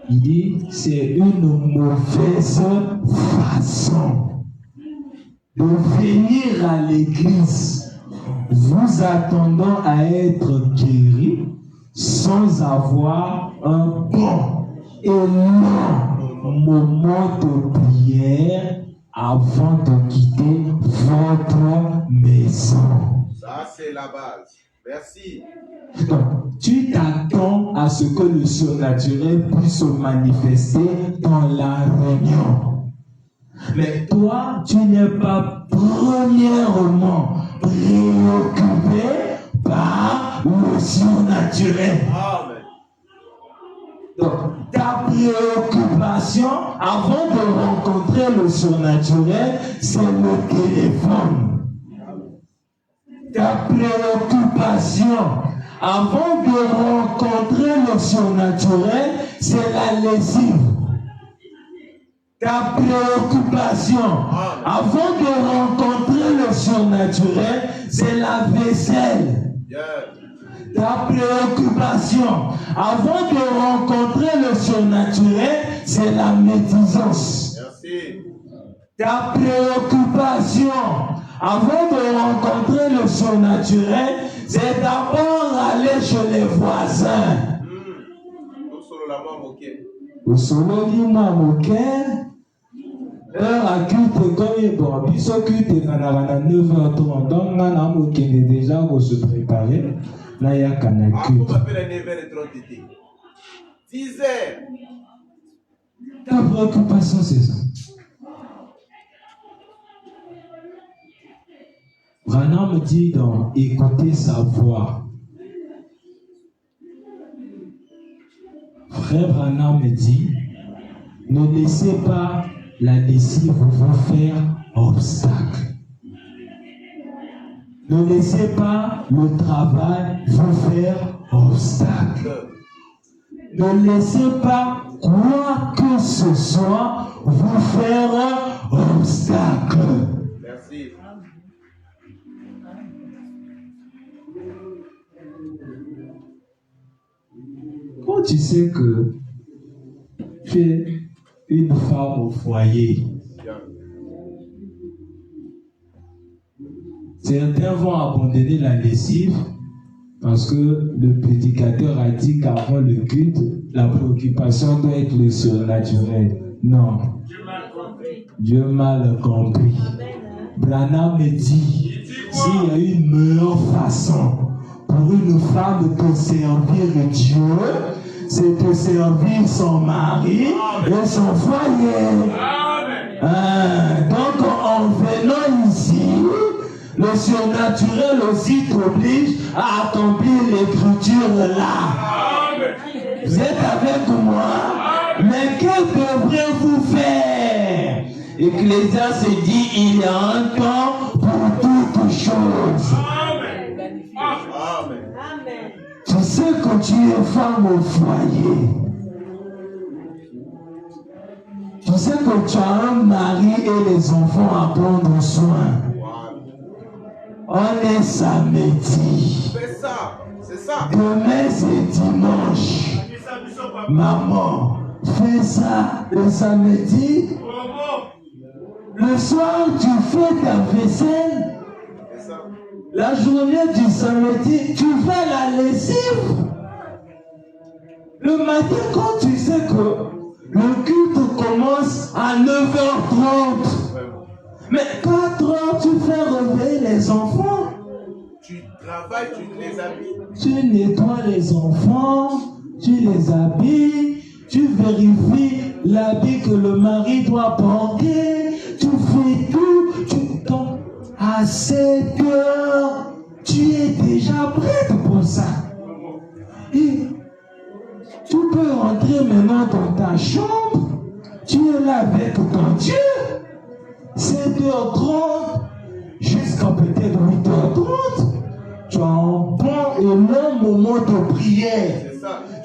Il dit c'est une mauvaise façon de venir à l'église, vous attendant à être guéri sans avoir un bon et long moment de prière avant de quitter votre maison. Ça, c'est la base. Merci. Donc, tu t'attends à ce que le surnaturel puisse se manifester dans la réunion. Mais toi, tu n'es pas premièrement préoccupé par le surnaturel. Amen. Donc, ta préoccupation avant de rencontrer le surnaturel, c'est le téléphone. Ta préoccupation avant de rencontrer le surnaturel, c'est la lessive. Ta préoccupation avant de rencontrer le surnaturel, c'est la vaisselle. Ta préoccupation avant de rencontrer le surnaturel, c'est la médisance. Merci. Ta préoccupation avant de rencontrer le surnaturel, c'est d'abord aller chez les voisins. Au solo lima moquet, heure à culte comme bon, puis ce culte à 9h30, donc on a moqué déjà pour se préparer. Là, il y a qu'un culte. On appelle à 9h30. 10h. Ta préoccupation, c'est ça. Branham me dit donc, écoutez sa voix. Frère Branham me dit, ne laissez pas la lessive vous faire obstacle. Ne laissez pas le travail vous faire obstacle. Ne laissez pas quoi que ce soit vous faire obstacle. Merci. Quand tu sais que tu es une femme au foyer, certains vont abandonner la lessive parce que le prédicateur a dit qu'avant le culte, la préoccupation doit être le surnaturel. Non. Dieu mal compris. Branham me dit, s'il y a une meilleure façon pour une femme de servir Dieu, c'est de servir son mari et son foyer. Donc en venant ici, le surnaturel aussi t'oblige à accomplir l'écriture là. Vous êtes avec moi? Mais que devrez-vous faire? Ecclésiaste dit, il y a un temps pour toutes choses. Tu sais que tu es femme au foyer. Tu sais que tu as un mari et les enfants à prendre soin. On est samedi. C'est ça. C'est ça. Demain c'est dimanche. Maman, fais ça le samedi. Le soir, tu fais ta vaisselle. La journée du samedi, tu fais la lessive. Le matin, quand tu sais que le culte commence à 9h30, mais 4h, tu fais réveiller les enfants. Tu travailles, tu les habilles. Tu nettoies les enfants, tu les habilles, Tu vérifies l'habit que le mari doit porter. Tu fais tout. Tu tombes à 7 heures. Tu es déjà prête pour ça. Et tu peux rentrer maintenant dans ta chambre. Tu es là avec ton Dieu. 7h30 jusqu'à peut-être 8h30. Tu as un bon et long moment de prière.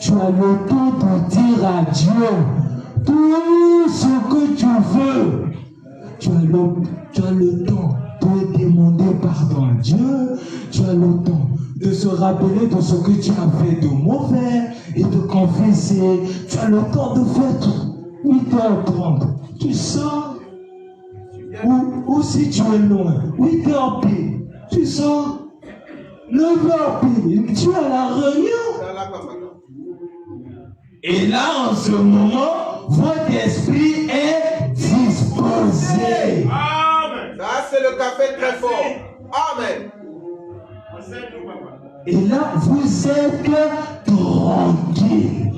Tu as le temps de dire à Dieu tout ce que tu veux. Tu as le temps de demander pardon à Dieu. Tu as le temps de se rappeler de ce que tu as fait de mauvais et de confesser. Tu as le temps de faire tout. 8h30. Tu sors. Ou si tu es loin, 8h pile. Tu sors. 9h pile. Tu es à la réunion. Et là, en ce moment, votre esprit est disposé. Amen. Ça, c'est le café très fort. Amen. Et là, vous êtes tranquille.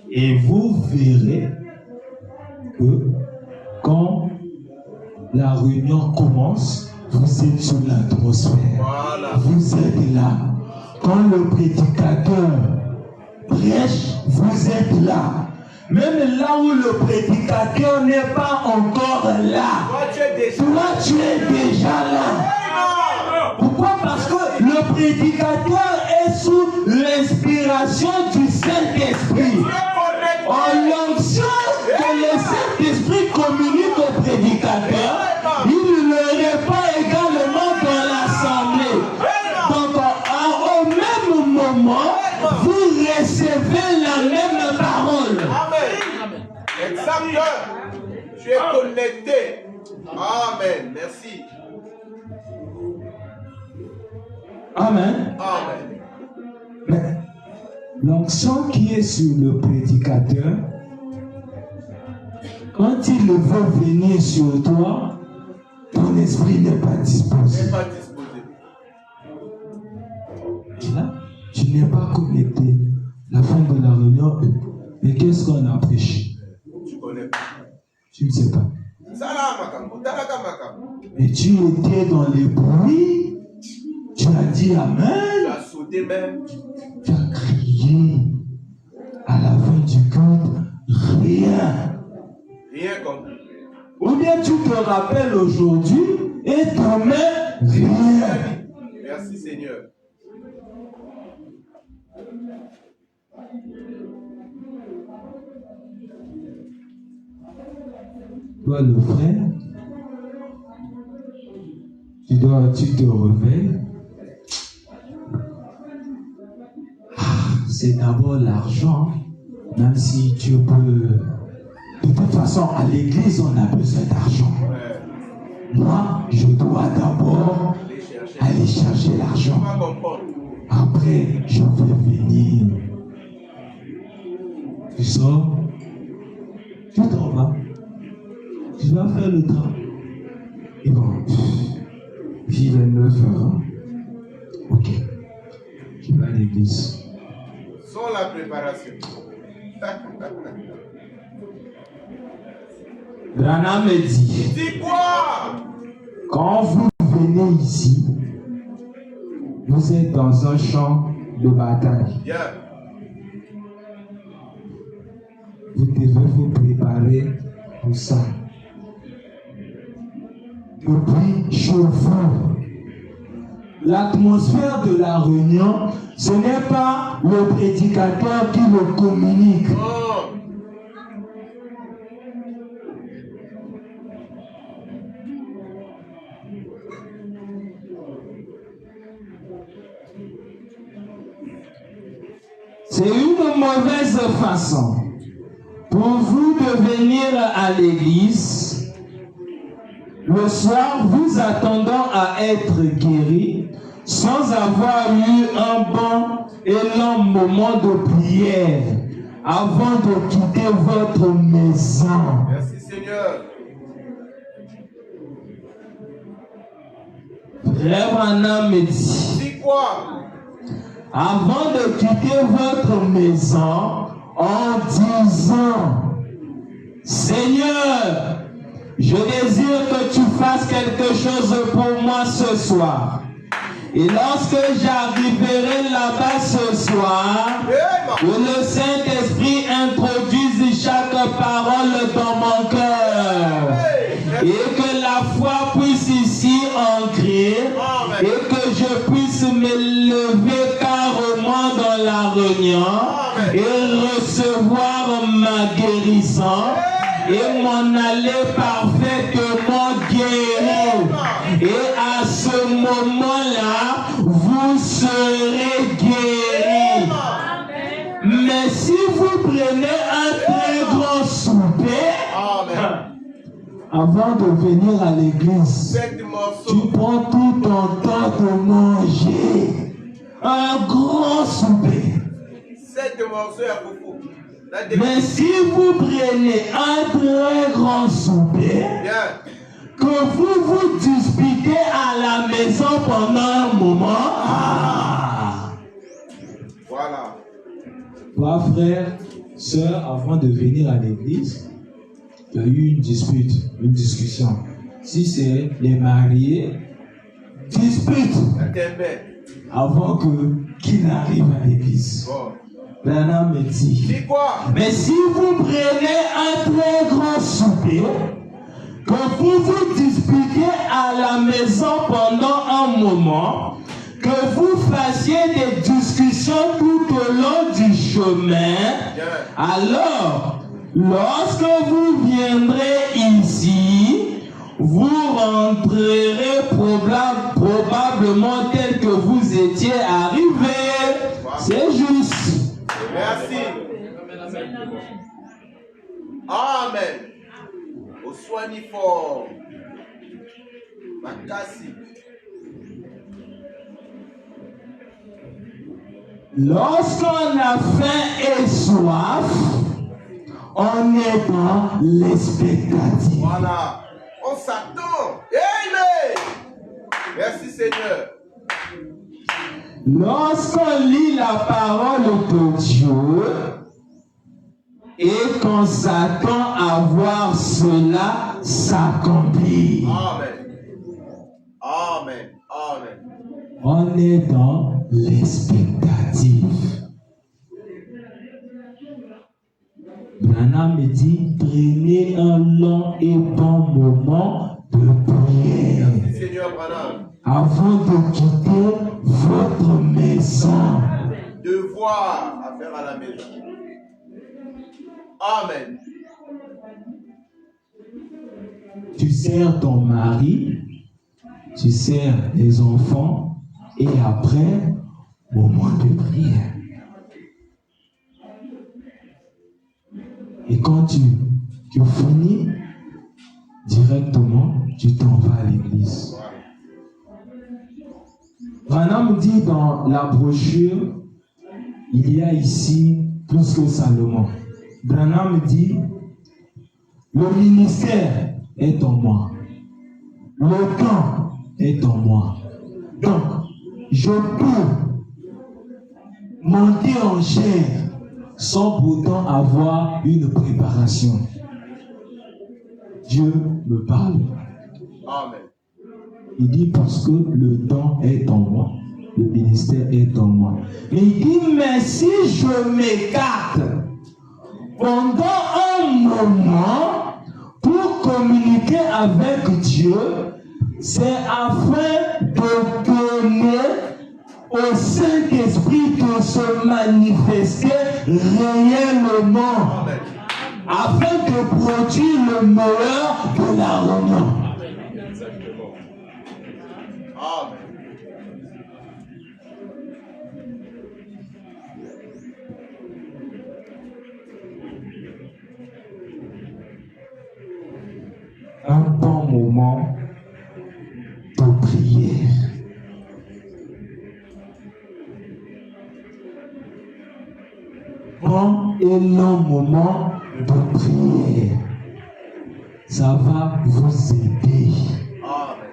Et vous verrez que quand la réunion commence, vous êtes sur l'atmosphère. Voilà. Vous êtes là. Quand le prédicateur prêche, vous êtes là. Même là où le prédicateur n'est pas encore là. Toi, tu es déjà là. Pourquoi? Parce que le prédicateur est sous l'inspiration du Saint-Esprit. En l'onction que le Saint-Esprit communique au prédicateur, il ne le répand également dans l'assemblée. Donc, au même moment, vous recevez la même parole. Amen. Exactement. Tu es connecté. Amen. Merci. Amen. Amen. Mais l'onction qui est sur le prédicateur, quand il veut venir sur toi, ton esprit n'est pas disposé. N'est pas disposé. Et là, tu n'es pas connecté. La fin de la réunion, mais qu'est-ce qu'on a prêché? Tu connais pas. Tu ne sais pas. Et tu étais dans les bruits, tu as dit Amen. Tu as sauté même. Tu as crié. À la fin du culte, rien. Rien compris. Ou bien tu te rappelles aujourd'hui et demain, rien. Merci Seigneur. Toi, le frère, tu te réveilles. C'est d'abord l'argent, même si tu peux. De toute façon, à l'église, on a besoin d'argent. Moi, je dois d'abord aller chercher l'argent. Après, je vais venir. Tu sors, tu t'en vas. Tu vas faire le temps. Et bon, puis il est 9 heures. Ok. Tu vas à l'église. Sans la préparation. Branham me dit. Dis quoi? Quand vous venez ici, vous êtes dans un champ de bataille. Yeah. Vous devez vous préparer pour ça. Depuis chez vous, l'atmosphère de la réunion, ce n'est pas le prédicateur qui le communique. Oh. C'est une mauvaise façon pour vous de venir à l'église le soir, vous attendant à être guéri sans avoir eu un bon et long moment de prière avant de quitter votre maison. Merci Seigneur. Frère Branham me dit, Dis quoi? avant de quitter votre maison en disant, Seigneur, je désire que tu fasses quelque chose pour moi ce soir. Et lorsque j'arriverai là-bas ce soir, que le Saint-Esprit introduise chaque parole dans mon cœur. Et que la foi puisse ici ancrer. Et que je puisse me lever carrément dans la réunion. Et recevoir ma guérison. Et m'en aller parfaitement guéri. Et à ce moment-là, vous serez guéris. Mais si vous prenez un très grand souper, avant de venir à l'église, tu prends tout ton temps de manger un grand souper. Mais si vous prenez un très grand souper, que vous vous disputez à la maison pendant un moment, voilà. Toi, frère, sœur, avant de venir à l'église, il y a eu une dispute, une discussion. Si c'est les mariés, dispute avant qu'ils n'arrivent à l'église. Branham me dit, mais si vous prenez un très grand souper, que vous vous disputez à la maison pendant un moment, que vous fassiez des discussions tout au long du chemin, alors, lorsque vous viendrez ici, vous rentrerez probablement tel que vous étiez arrivé. C'est juste. Merci. Amen. Au soigné fort. Makasi. Lorsqu'on a faim et soif, on est dans l'expectative. Voilà. On s'attend. Amen. Merci Seigneur. Lorsqu'on lit la parole de Dieu et qu'on s'attend à voir cela s'accomplir, Amen. Amen. on est dans l'expectative. Branham me dit, prenez un long et bon moment de prière. Merci Seigneur Branham. Avant de quitter votre maison. Devoir à faire à la maison. Amen. Tu sers ton mari, tu sers les enfants, et après, moment de prière. Et quand tu finis, directement, tu t'en vas à l'église. Branham dit dans la brochure, il y a ici plus que Salomon. Branham dit, le ministère est en moi. Le temps est en moi. Donc, je peux monter en chair sans pourtant avoir une préparation. Dieu me parle. Amen. Il dit parce que le temps est en moi, le ministère est en moi. Mais il dit, mais si je m'écarte pendant un moment pour communiquer avec Dieu, c'est afin de donner au Saint-Esprit de se manifester réellement, afin de produire le meilleur de la réunion. Amen. Un bon moment de prière. Bon et long moment de prière. Ça va vous aider. Amen.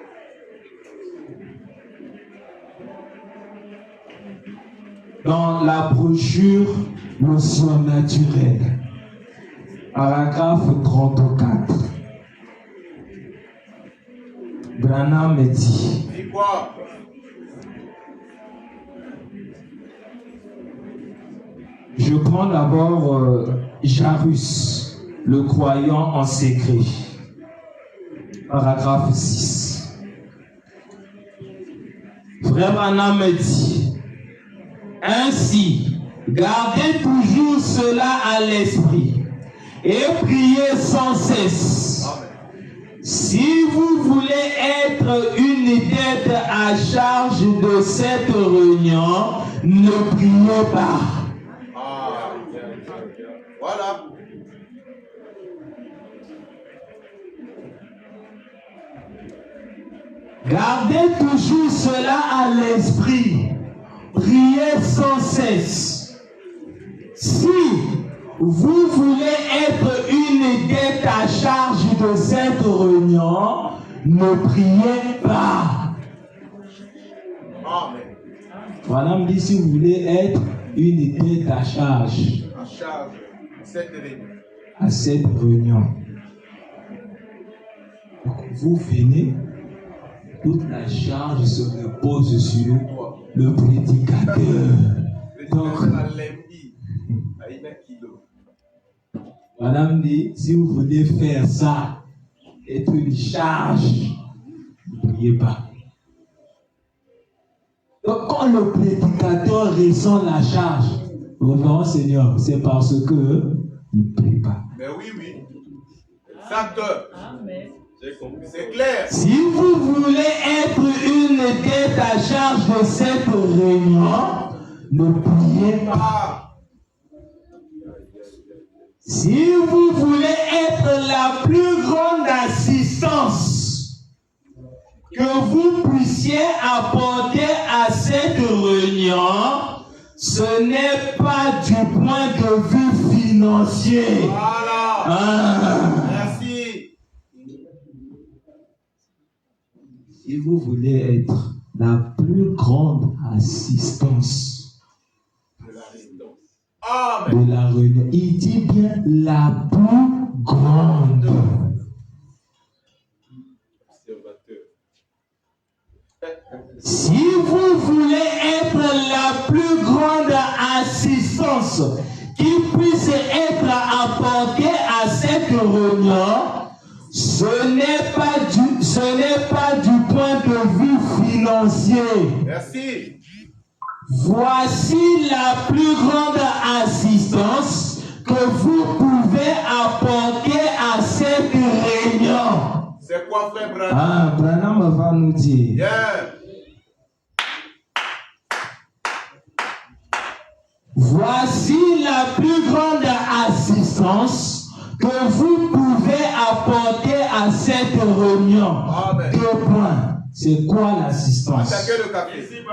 dans la brochure Le surnaturel, paragraphe 34. Branham me dit, Dis quoi? je prends d'abord Jarus, le croyant en secret, paragraphe 6. Frère Branham me dit, ainsi, gardez toujours cela à l'esprit et priez sans cesse. Amen. Si vous voulez être une tête à charge de cette réunion, ne priez pas. Ah, voilà. Gardez toujours cela à l'esprit. Priez sans cesse. Si vous voulez être une tête à charge de cette réunion, ne priez pas. Amen. Voilà me dit, si vous voulez être une tête à charge En charge cette réunion. à cette réunion. Donc, vous venez, toute la charge se repose sur le prédicateur. Donc, madame dit, si vous voulez faire ça, être une charge, ne priez pas. Donc, quand le prédicateur ressent la charge, non, Seigneur, c'est parce que il ne prie pas. Mais oui, oui. Exact. Amen. C'est clair. Si vous voulez être une tête à charge de cette réunion, ne priez pas. Ah, Si vous voulez être la plus grande assistance que vous puissiez apporter à cette réunion, ce n'est pas du point de vue financier. voilà. Ah. Merci. Si vous voulez être la plus grande assistance Amen. de la réunion, il dit bien la plus grande. Si vous voulez être la plus grande assistance qui puisse être apportée à cette réunion, ce n'est pas du point de vue financier. Merci. Voici la plus grande assistance que vous pouvez apporter à cette réunion. C'est quoi, frère Branham? Ah, Branham va nous dire. Yeah. Voici la plus grande assistance que vous pouvez apporter à cette réunion. Amen. 2 points. C'est quoi l'assistance? Attaquez le café.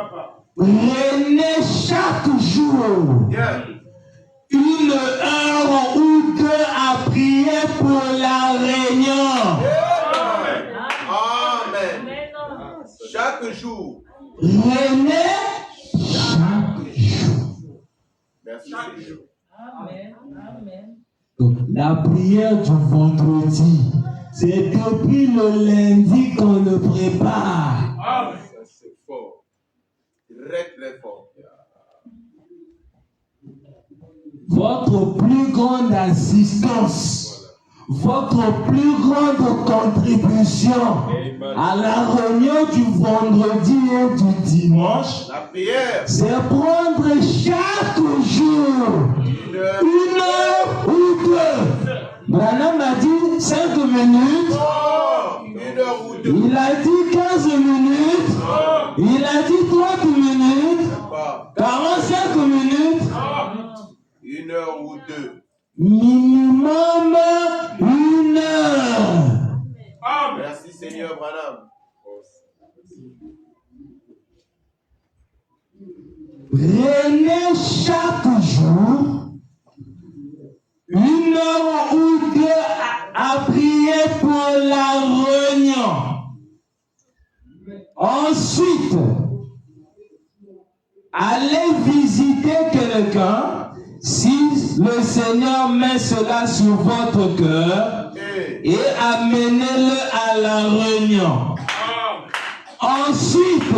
Prenez chaque jour Yeah. 1 heure ou 2 à prier pour la réunion. Amen. Amen. Chaque jour. Prenez chaque jour. Merci. Amen. Amen. Donc, la prière du vendredi, c'est depuis le lundi qu'on le prépare. Ça, c'est fort. Très, très fort. Votre plus grande assistance, votre plus grande contribution à la réunion du vendredi et du dimanche, La prière. c'est prendre chaque jour 1 heure ou 2. Branham a dit 5 minutes, Oh, 1 heure ou 2. il a dit 15 minutes, il a dit 30 minutes, Pas 45 minutes, 1 heure ou 2. minimum 1 heure. Merci Seigneur Branham. Prenez chaque jour 1 heure ou 2 à prier pour la réunion. Ensuite, allez visiter quelqu'un, si le Seigneur met cela sur votre cœur, et amenez-le à la réunion. Ensuite,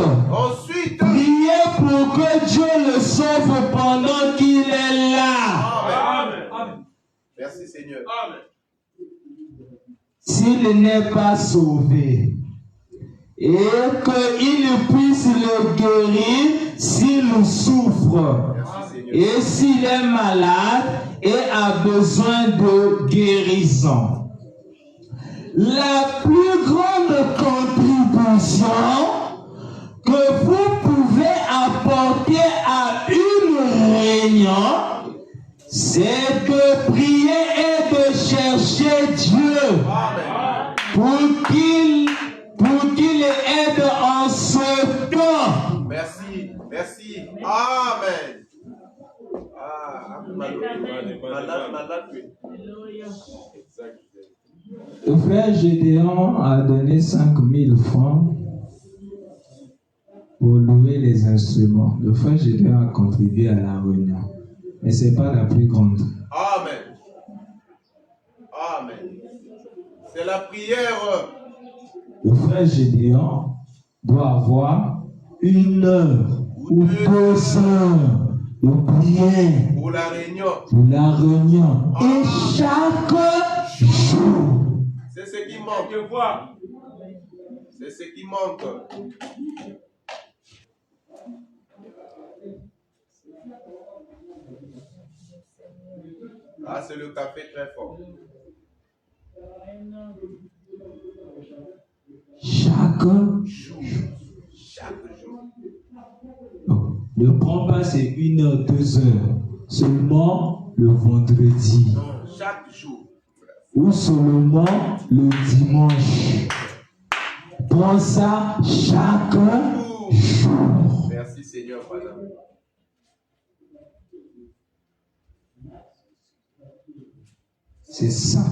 priez pour que Dieu le sauve pendant qu'il est là. Amen. Merci Seigneur. Amen. S'il n'est pas sauvé et qu'il puisse le guérir s'il souffre et s'il est malade et a besoin de guérison. La plus grande contribution que vous pouvez apporter à une réunion, c'est de prier et de chercher Dieu pour qu'il aide en ce temps. Merci. Amen. Le frère Gédéon a donné 5000 francs pour louer les instruments. Le frère Gédéon a contribué à la réunion. Mais ce n'est pas la plus grande. Amen. C'est la prière. Le frère Gédéon doit avoir 1 heure ou 2 heures de prière pour la réunion. Et chaque jour. C'est ce qui manque. C'est ce qui manque. Ah, c'est le café très fort. Chaque jour. Non, ne prends pas ces 1 heure, 2 heures. Seulement le vendredi. Non, chaque jour. Ou seulement le dimanche. Prends ça chaque jour. Merci Seigneur, madame. C'est ça.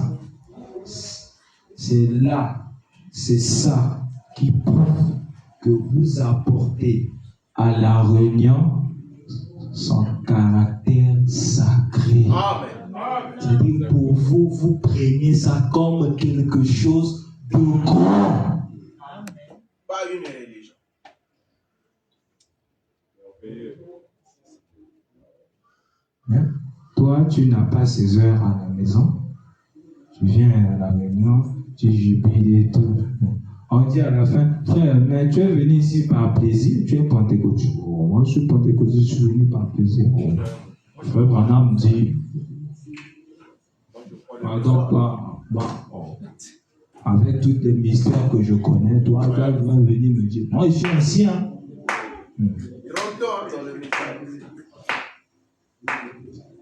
C'est là. C'est ça qui prouve que vous apportez à la réunion son caractère sacré. Amen. C'est-à-dire pour vous, vous prenez ça comme quelque chose de grand. Pas une religion. Hein? Toi, tu n'as pas ces heures à la maison. Tu viens à la réunion, tu jubiles et tout. On dit à la fin, frère, mais tu es venu ici par plaisir, tu es pentecôtiste. Oh, moi, je suis pentecôtiste, je suis venu par plaisir. Oh. Frère Branham dit, pardon, toi, avec tous les mystères que je connais, toi, tu vas venir me dire, moi, je suis ancien.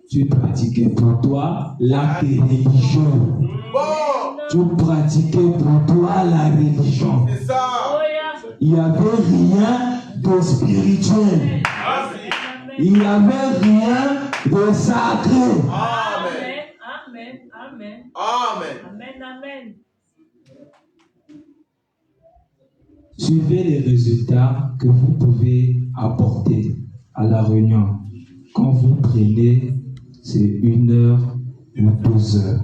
Tu pratiquais pour toi l'acte religieux. Tu pratiquais pour toi la religion. C'est ça. Il n'y avait rien de spirituel. Il n'y avait rien de sacré. Amen. Suivez les résultats que vous pouvez apporter à la réunion. Quand vous prenez ces 1 heure ou 2 heures.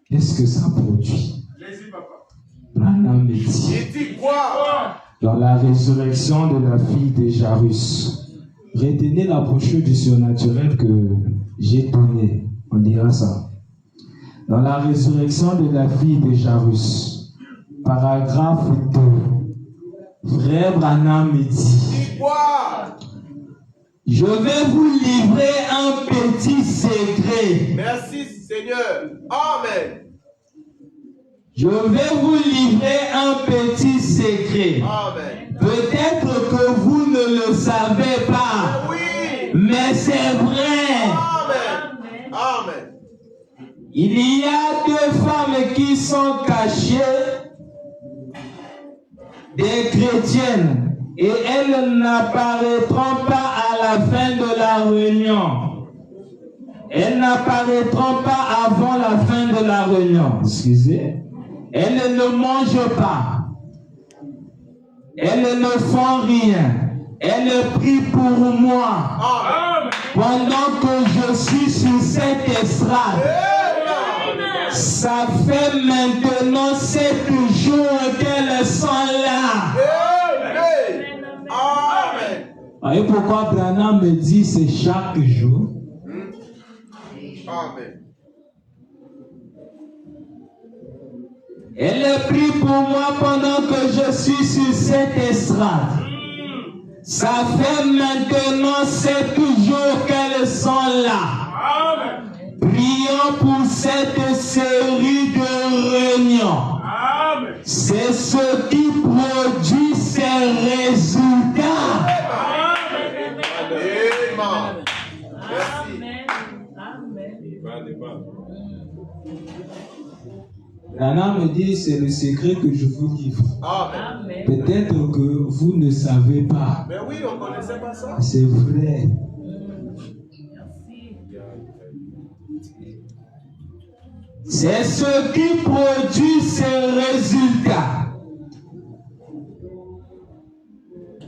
Qu'est-ce que ça produit? Branham dit. Dans la résurrection de la fille de Jairus. Retenez la brochure du surnaturel que j'ai donnée. On dira ça. Dans la résurrection de la fille de Jairus. Paragraphe 2. Frère Branham dit. Je vais vous livrer un petit secret. Merci Seigneur. Amen. Je vais vous livrer un petit secret. Amen. Peut-être que vous ne le savez pas. Oui. Mais c'est vrai. Amen. Amen. Il y a 2 femmes qui sont cachées, des chrétiennes. Et elles n'apparaîtront pas à la fin de la réunion. Elles n'apparaîtront pas avant la fin de la réunion. Excusez. Elles ne mangent pas. Elles ne font rien. Elle prie pour moi Amen. pendant que je suis sur cette estrade. Amen. Ça fait maintenant 7 jours qu'elles sont là. Amen. Amen. Voyez pourquoi Branham me dit c'est chaque jour? Amen. Elle prie pour moi pendant que je suis sur cette estrade. Ça fait maintenant 7 jours qu'elles sont là. Amen. Prions pour cette série de réunions. Amen. C'est ce qui produit ces résultats. Amen. Merci. Amen. Amen. Nana me dit c'est le secret que je vous livre. Amen. Amen. Peut-être que vous ne savez pas. Mais oui, on ne connaissait pas ça. C'est vrai. Merci. C'est ce qui produit ces résultats.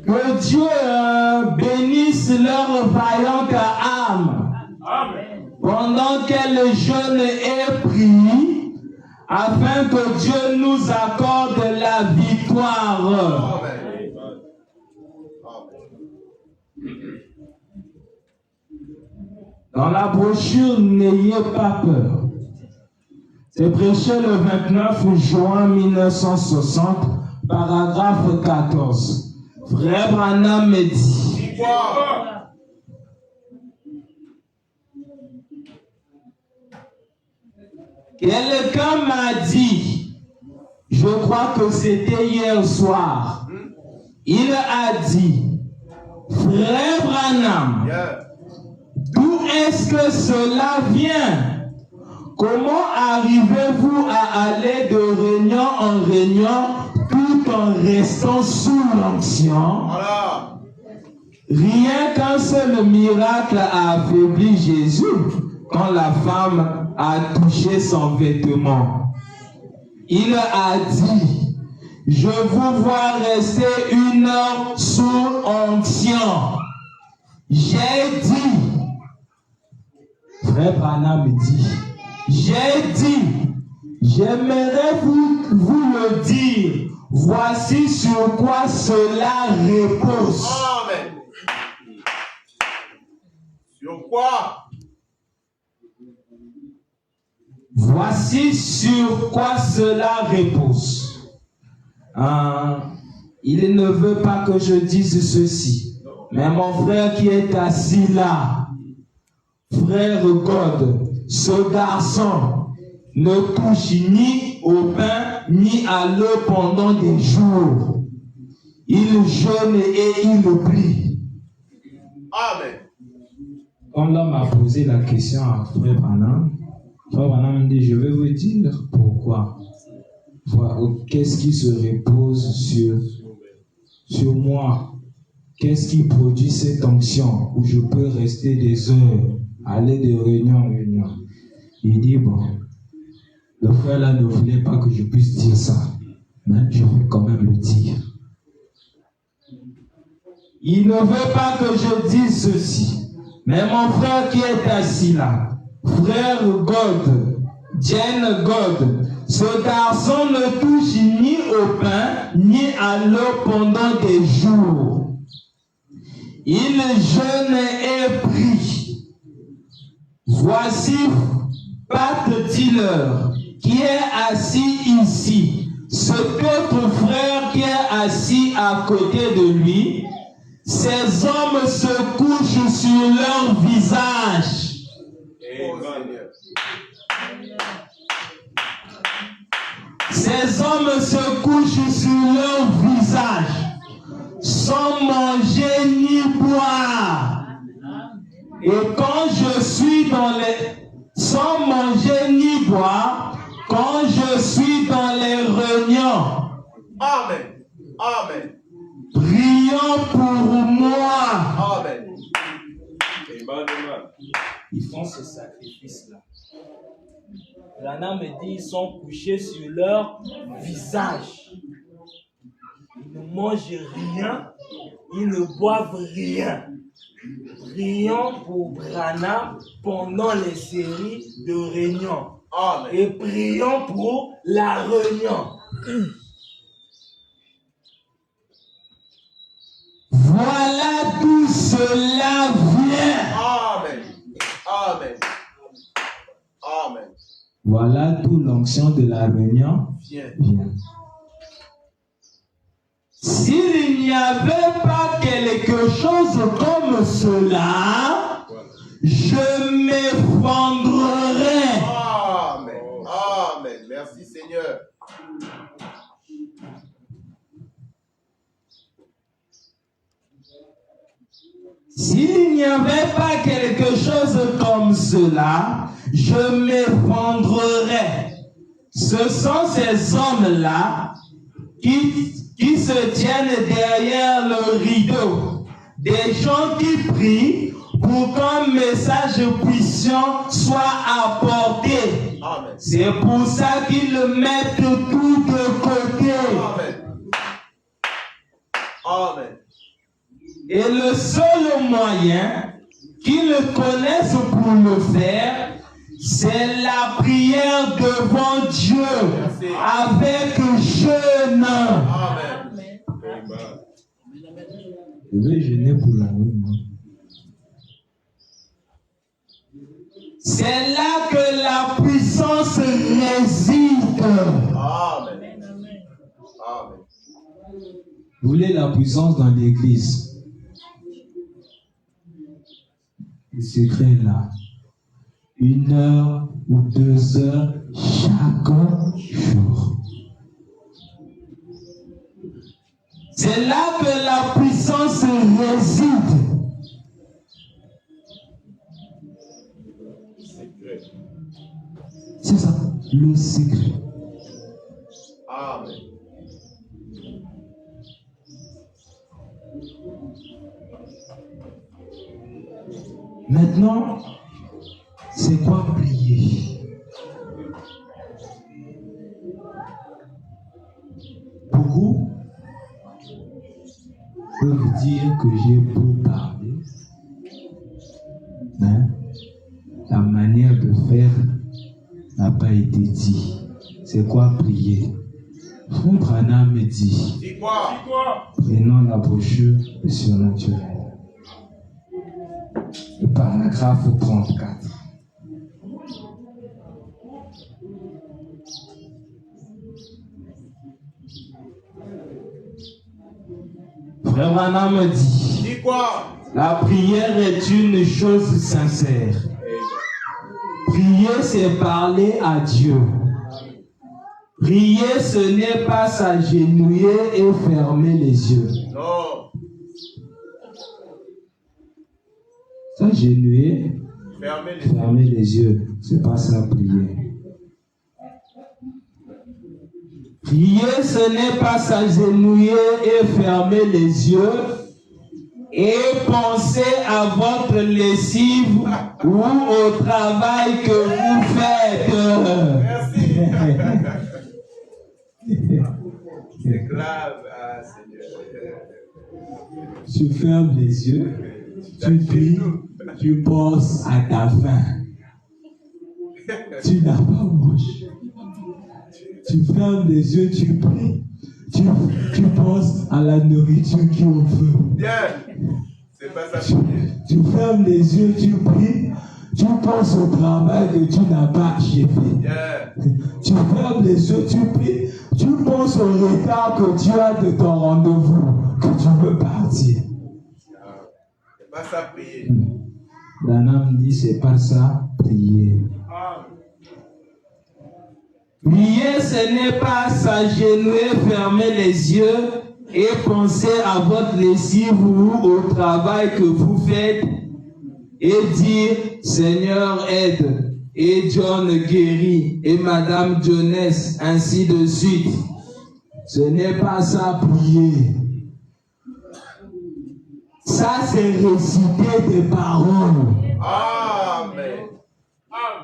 Que Dieu bénisse leur vaillante âme Amen. pendant qu'elle jeûne et prie, afin que Dieu nous accorde la victoire. Amen. Dans la brochure, n'ayez pas peur. C'est prêché le 29 juin 1960, paragraphe 14. Frère Branham me dit, Quoi? quelqu'un m'a dit, je crois que c'était hier soir, il a dit, Frère Branham, Yeah. d'où est-ce que cela vient? Comment arrivez-vous à aller de réunion en réunion tout en restant sous l'onction? Voilà. Rien qu'un seul miracle a affaibli Jésus quand la femme a touché son vêtement. Il a dit, je vous vois rester 1 heure sous onction. J'ai dit, Frère Branham me dit, j'ai dit, j'aimerais vous le dire, voici sur quoi cela repose. Amen. Sur quoi? Voici sur quoi cela repose. Il ne veut pas que je dise ceci, mais mon frère qui est assis là, frère God, ce garçon ne touche ni au pain ni à l'eau pendant des jours. Il jeûne et il prie. Amen. Comme l'homme a posé la question à Frère Branham me dit, je vais vous dire pourquoi. Qu'est-ce qui se repose sur moi? Qu'est-ce qui produit cette onction où je peux rester des heures, aller de réunion en réunion? Il dit, bon, le frère là ne voulait pas que je puisse dire ça, mais je vais quand même le dire. Il ne veut pas que je dise ceci, mais mon frère qui est assis là, frère God, Jane God, ce garçon ne touche ni au pain ni à l'eau pendant des jours. Il jeûne et prie. Voici Pat Tiller qui est assis ici. Cet autre frère qui est assis à côté de lui, ces hommes se couchent sur leur visage. Ces hommes se couchent sur leur visage, sans manger ni boire. Et quand je suis sans manger ni boire, quand je suis dans les réunions, Amen. Amen. prions pour moi. Amen. Ils font ce sacrifice-là. Lana me dit, ils sont couchés sur leur visage. Ils ne mangent rien, ils ne boivent rien. Prions pour Branham pendant les séries de réunions. Amen. Et prions pour la réunion. Voilà d'où cela vient. Amen. Amen. Amen. Voilà d'où l'onction de la réunion vient. S'il n'y avait pas quelque chose comme cela, je m'effondrerais. Amen. Amen. Merci Seigneur. S'il n'y avait pas quelque chose comme cela, je m'effondrerais. Ce sont ces hommes-là qui se tiennent derrière le rideau. Des gens qui prient pour qu'un message puissant soit apporté. Amen. C'est pour ça qu'ils le mettent tout de côté. Amen. Amen. Et le seul moyen qu'ils connaissent pour le faire, c'est la prière devant Dieu. Merci. Avec jeûne. Amen. Je vais jeûner pour la nuit. C'est là que la puissance réside. Amen. Amen. Vous voulez la puissance dans l'église? Le secret est là. 1 heure ou 2 heures chaque jour. C'est là que la puissance réside. C'est ça, le secret. Amen. Maintenant, c'est quoi prier? Beaucoup peuvent dire que j'ai beau parler, mais la manière de faire n'a pas été dit. C'est quoi prier? Frère Branham me dit, Dis quoi? prenons la brochure du surnaturel. Le paragraphe 34. Frère Branham me dit, Dis quoi? la prière est une chose sincère. Prier, c'est parler à Dieu. Prier, ce n'est pas s'agenouiller et fermer les yeux. Non. S'agenouiller, Fermez les yeux. fermer les yeux, c'est pas ça prier. Prier, ce n'est pas s'agenouiller et fermer les yeux et penser à votre lessive ou au travail que vous faites. Merci. C'est grave, Seigneur. Tu fermes les yeux, tu pries, tu penses à ta faim. Tu n'as pas mangé. Tu fermes les yeux, tu pries. Tu penses à la nourriture qui est au feu. Bien. C'est pas ça. Tu fermes les yeux, tu pries. Tu penses au travail que tu n'as pas achevé. Bien. Tu fermes les yeux, tu pries. Tu penses au retard que tu as de ton rendez-vous, que tu veux partir. C'est pas ça prier. Branham dit, c'est pas ça, prier. Prier, ce n'est pas s'agenouiller, fermer les yeux et penser à votre lessive ou au travail que vous faites et dire, Seigneur, aide, et John guérit, et Madame Jones, ainsi de suite. Ce n'est pas ça, prier. Ça, c'est réciter des paroles. Amen.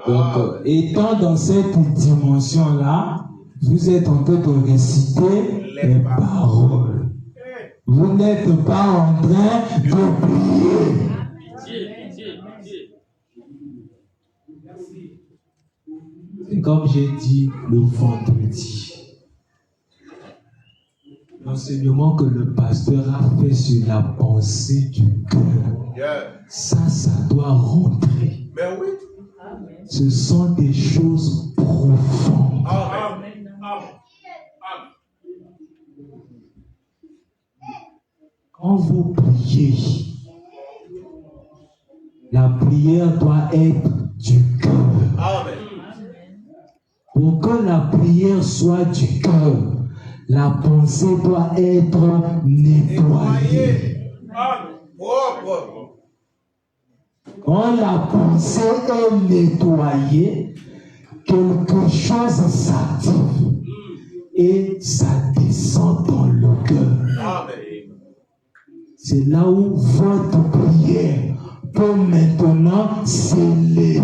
Donc, étant dans cette dimension-là, vous êtes en train de réciter les paroles. vous n'êtes pas en train de prier. Et comme j'ai dit le vendredi, l'enseignement que le pasteur a fait sur la pensée du cœur, ça doit rentrer. Mais oui. Ce sont des choses profondes. Amen. Quand vous priez, la prière doit être du cœur. Amen. Pour que la prière soit du cœur, la pensée doit être nettoyée. Propre. Quand la pensée est nettoyée, quelque chose s'active et ça descend dans le cœur. Amen. C'est là où votre prière peut maintenant s'élever.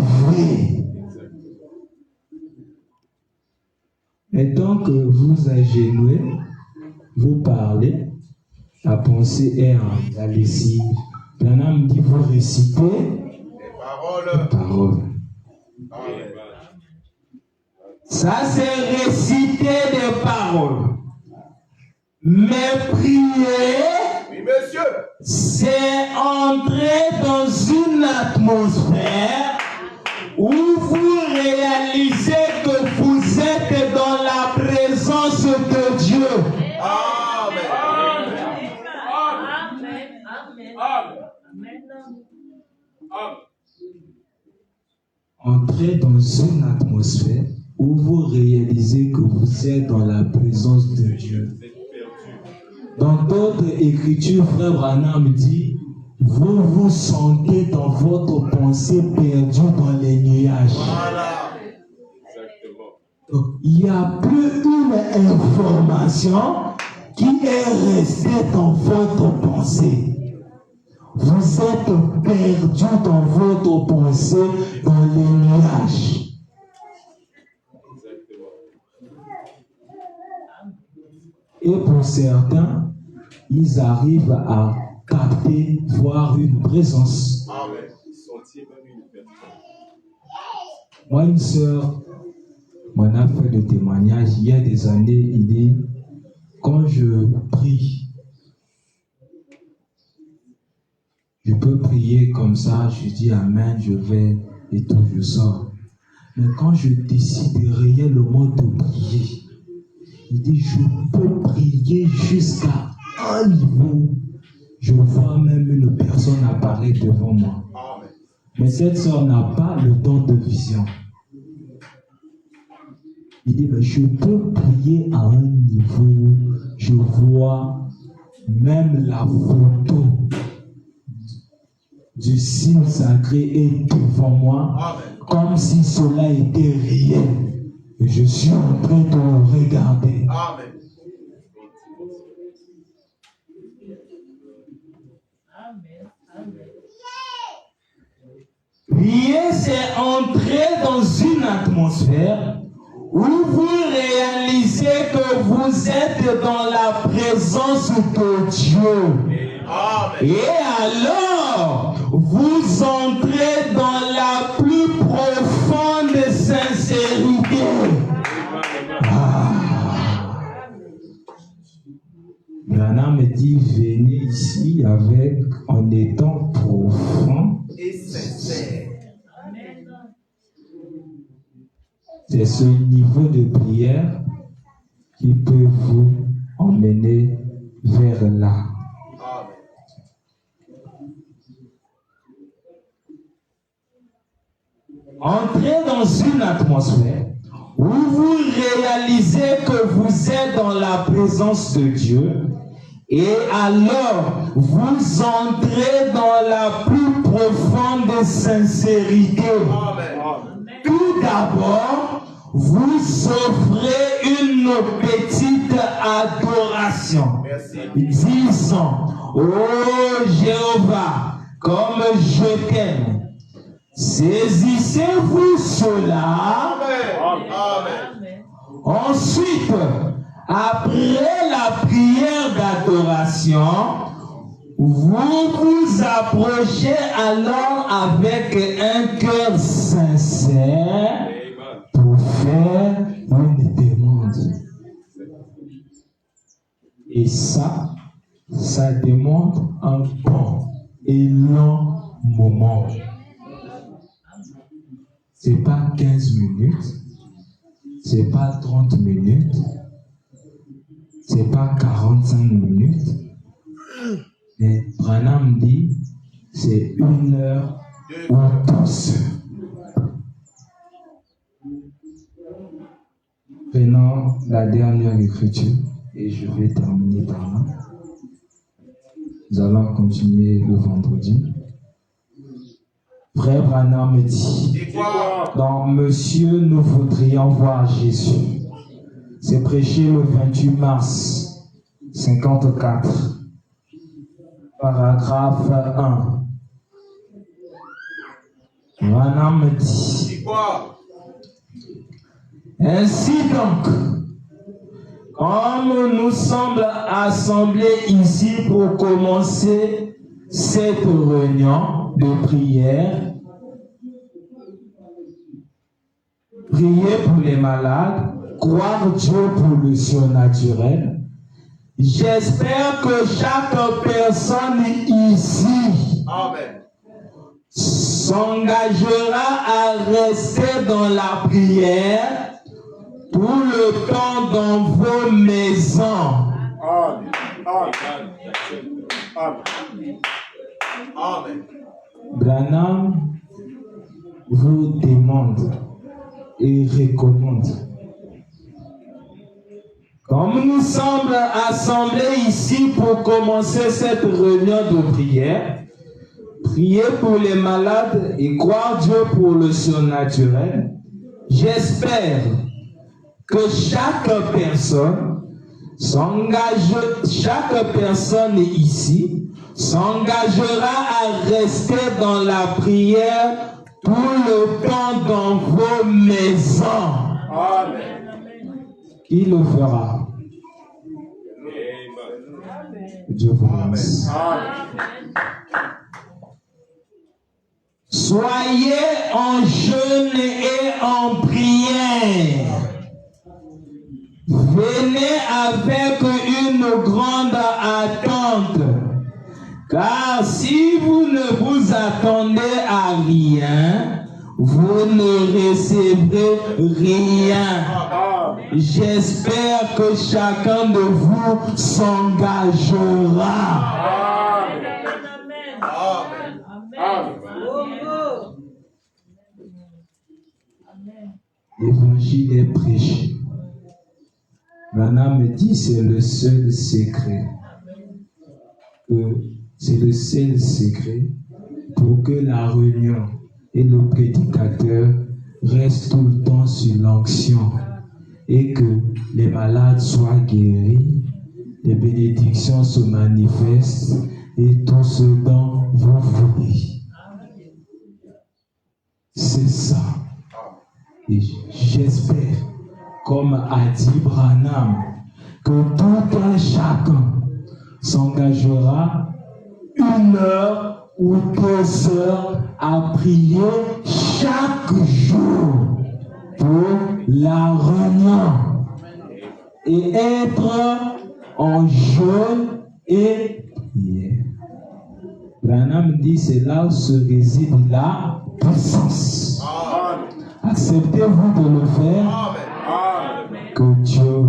Et tant que vous agenouillez, vous parlez, la pensée est en la lessive. Branham dit vous récitez les paroles. Amen. Ça c'est réciter des paroles. Mais prier, Oui, monsieur. c'est entrer dans une atmosphère où vous réalisez que vous êtes dans la présence de Dieu. Amen. Entrez dans une atmosphère où vous réalisez que vous êtes dans la présence de Dieu. Dans d'autres écritures, Frère Branham dit, vous vous sentez dans votre pensée perdue dans les nuages. Voilà. Donc, il n'y a plus une information qui est restée dans votre pensée. Vous êtes perdu dans votre pensée dans les nuages. Et pour certains, ils arrivent à capter, voir une présence. Amen. Moi, une sœur m'en a fait le témoignage il y a des années. Il dit, quand je prie, je peux prier comme ça, je dis Amen, je vais et tout, je sors. Mais quand je décide réellement de prier, il dit, je peux prier jusqu'à un niveau. Je vois même une personne apparaître devant moi. Amen. Mais cette sœur n'a pas le don de vision. Il dit, mais je peux prier à un niveau, je vois même la photo du signe sacré est devant moi, Amen. comme si cela était réel. Et je suis en train de le regarder. Amen. Prier, c'est entrer dans une atmosphère où vous réalisez que vous êtes dans la présence de Dieu. Amen. Et alors, vous entrez dans la plus profonde sincérité. Branham me dit, venez ici avec, en étant profond Et sincère. C'est ce niveau de prière qui peut vous emmener vers là. Amen. Entrez dans une atmosphère où vous réalisez que vous êtes dans la présence de Dieu et alors vous entrez dans la plus profonde sincérité. Amen. Tout d'abord, vous offrez une petite adoration. Merci. Disons, ô Jéhovah, comme je t'aime. Saisissez-vous cela. Amen. Amen. Ensuite, après la prière d'adoration, consécration, vous vous approchez alors avec un cœur sincère pour faire une demande. Et ça demande un bon et long moment. C'est pas 15 minutes, c'est pas 30 minutes, c'est pas 45 minutes. Mais Branham dit, c'est 1 heure ou 12 heures. Prenons la dernière écriture et je vais terminer par là. Nous allons continuer le vendredi. Frère Branham me dit, dans Monsieur, nous voudrions voir Jésus. C'est prêché le 28 mars 54, paragraphe 1. Branham me dit, ainsi donc, comme nous sommes assemblés ici pour commencer cette réunion de prière, prier pour les malades, croire Dieu pour le surnaturel, j'espère que chaque personne ici s'engagera à rester dans la prière tout le temps dans vos maisons. Amen. Branham vous demande et recommande. Comme nous sommes assemblés ici pour commencer cette réunion de prière, prier pour les malades et croire Dieu pour le surnaturel, j'espère que chaque personne ici s'engagera à rester dans la prière tout le temps dans vos maisons. Amen. Qui le fera? Dieu vous remercie. Soyez en jeûne et en prière. Venez avec une grande attente, car si vous ne vous attendez à rien, vous ne recevrez rien. J'espère que chacun de vous s'engagera. L'évangile est prêché. Branham me dit c'est le seul secret. C'est le seul secret pour que la réunion et le prédicateur restent tout le temps sur l'onction et que les malades soient guéris, les bénédictions se manifestent et tout ce dont vous voulez. C'est ça. Et j'espère, comme a dit Branham, que tout un chacun s'engagera 1 heure ou 2 heures à prier chaque jour pour la réunion et être en jeûne et prière. Branham dit c'est là où se réside la puissance. Acceptez-vous de le faire? Que Dieu